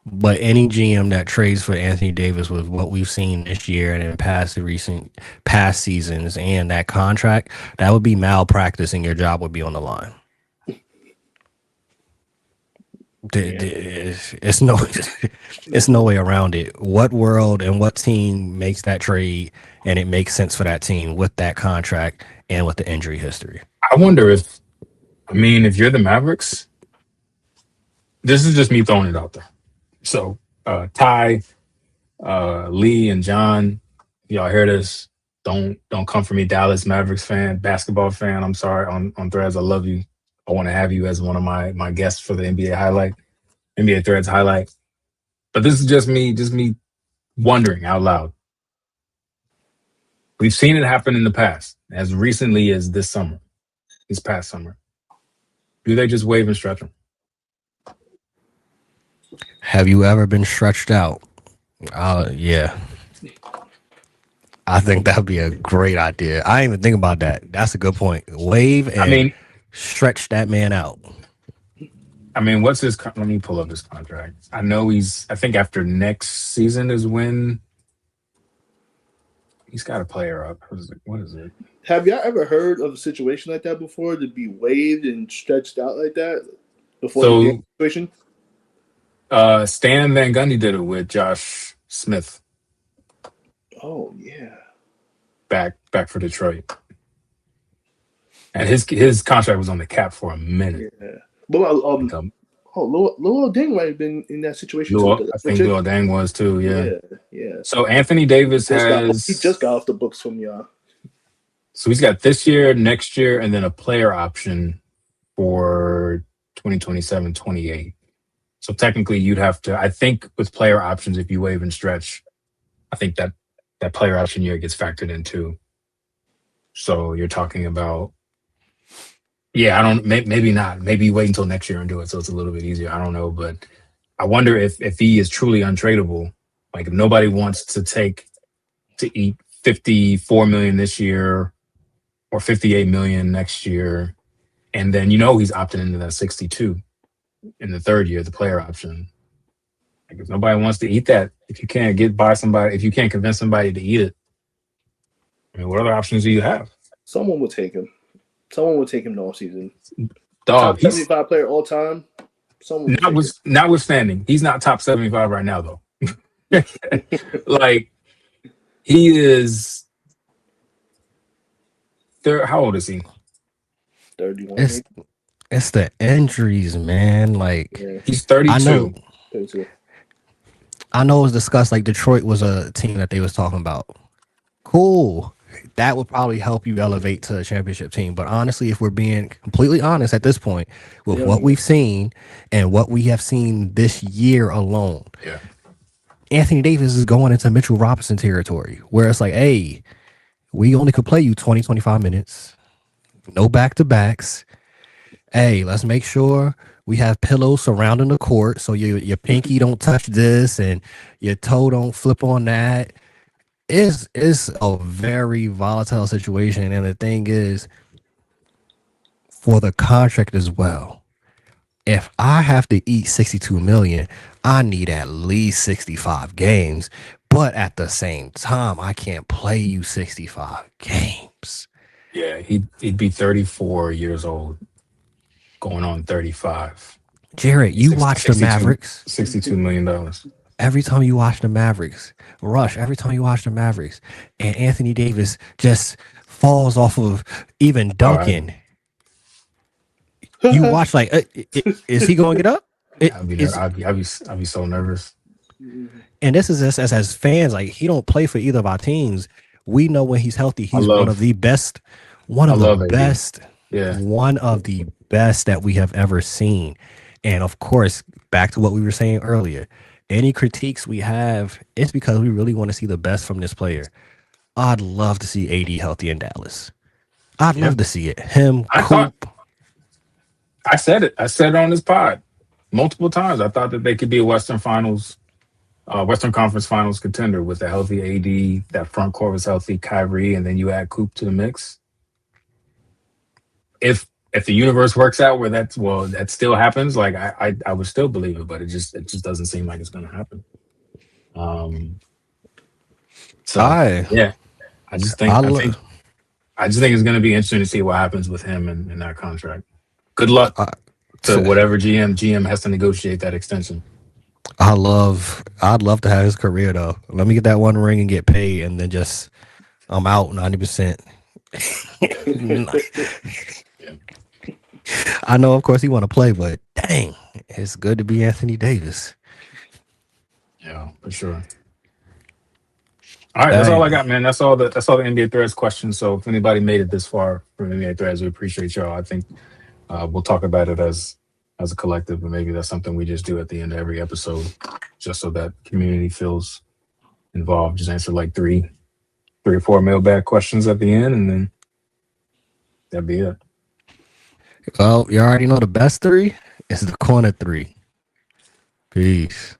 But any GM that trades for Anthony Davis with what we've seen this year and in past seasons and that contract, that would be malpractice and your job would be on the line. It's no way around it. What world and what team makes that trade and it makes sense for that team with that contract and with the injury history? I wonder if you're the Mavericks, this is just me throwing it out there. So Ty, Lee, and John, y'all hear this? Don't come for me, Dallas Mavericks fan, basketball fan. I'm sorry on Threads. I love you. I want to have you as one of my guests for the NBA Threads highlight. But this is just me wondering out loud. We've seen it happen in the past, as recently as this past summer. Do they just wave and stretch them? Have you ever been stretched out? Yeah. I think that'd be a great idea. I didn't even think about that. That's a good point. Wave and stretch that man out. What's his? Let me pull up his contract. I know I think after next season is when he's got a player up. What is it? Have y'all ever heard of a situation like that before? To be waived and stretched out like that before the situation? Stan Van Gundy did it with Josh Smith. Oh yeah. Back for Detroit. And his contract was on the cap for a minute. Yeah. But Luol Deng might have been in that situation too. I think Luol Deng was too, Yeah. So Anthony Davis he just got off the books from y'all. So he's got this year, next year, and then a player option for 2027-28. So technically you'd have to, I think with player options, if you waive and stretch, I think that player option year gets factored in too. So you're talking about, maybe not. Maybe wait until next year and do it so it's a little bit easier. I don't know. But I wonder if he is truly untradeable. Like if nobody wants to eat $54 million this year or $58 million next year, and then he's opting into that 62 in the third year, the player option. Like if nobody wants to eat that, if you can't if you can't convince somebody to eat it, what other options do you have? Someone would take him. Someone would take him all season. Dog, top 75 player all time. Notwithstanding, he's not top 75 right now though. Like he is. How old is he? 31. It's the injuries, man. Like he's 32. I know. 32. I know it was discussed. Like Detroit was a team that they was talking about. Cool. That would probably help you elevate to a championship team. But honestly, if we're being completely honest at this point, with what we've seen and what we have seen this year alone, Anthony Davis is going into Mitchell Robinson territory where it's like, hey, we only could play you 20, 25 minutes. No back-to-backs. Hey, let's make sure we have pillows surrounding the court so your pinky don't touch this and your toe don't flip on that. It's a very volatile situation. And the thing is, for the contract as well. If I have to eat 62 million, I need at least 65 games. But at the same time, I can't play you 65 games. Yeah, he'd be 34 years old, going on 35. Jarrett, you watch the 62, Mavericks. $62 million. Every time you watch the Mavericks, Rush, every time you watch the Mavericks, and Anthony Davis just falls off of even All right. Duncan. You watch like, is he going to get up? I'd be so nervous. And this is us as fans, like he don't play for either of our teams. We know when he's healthy, he's one of the best, one of the best that we have ever seen. And of course, back to what we were saying earlier, any critiques we have, it's because we really want to see the best from this player. I'd love to see AD healthy in Dallas. I'd love to see it. Him, Coop. I said it. I said it on this pod multiple times. I thought that they could be a Western Conference Finals contender with a healthy AD. That front court was healthy, Kyrie, and then you add Coop to the mix. If the universe works out where that still happens, like I would still believe it, but it just doesn't seem like it's going to happen. I just think it's going to be interesting to see what happens with him in that contract. Good luck to whatever GM has to negotiate that extension. I'd love to have his career though. Let me get that one ring and get paid, and then just I'm out 90%. I know, of course, he want to play, but dang, it's good to be Anthony Davis. Yeah, for sure. All right, that's all I got, man. That's all the NBA Threads questions. So if anybody made it this far from NBA Threads, we appreciate y'all. I think we'll talk about it as a collective, but maybe that's something we just do at the end of every episode, just so that community feels involved. Just answer like three or four mailbag questions at the end, and then that'd be it. Well, you already know the best three is the corner three. Peace.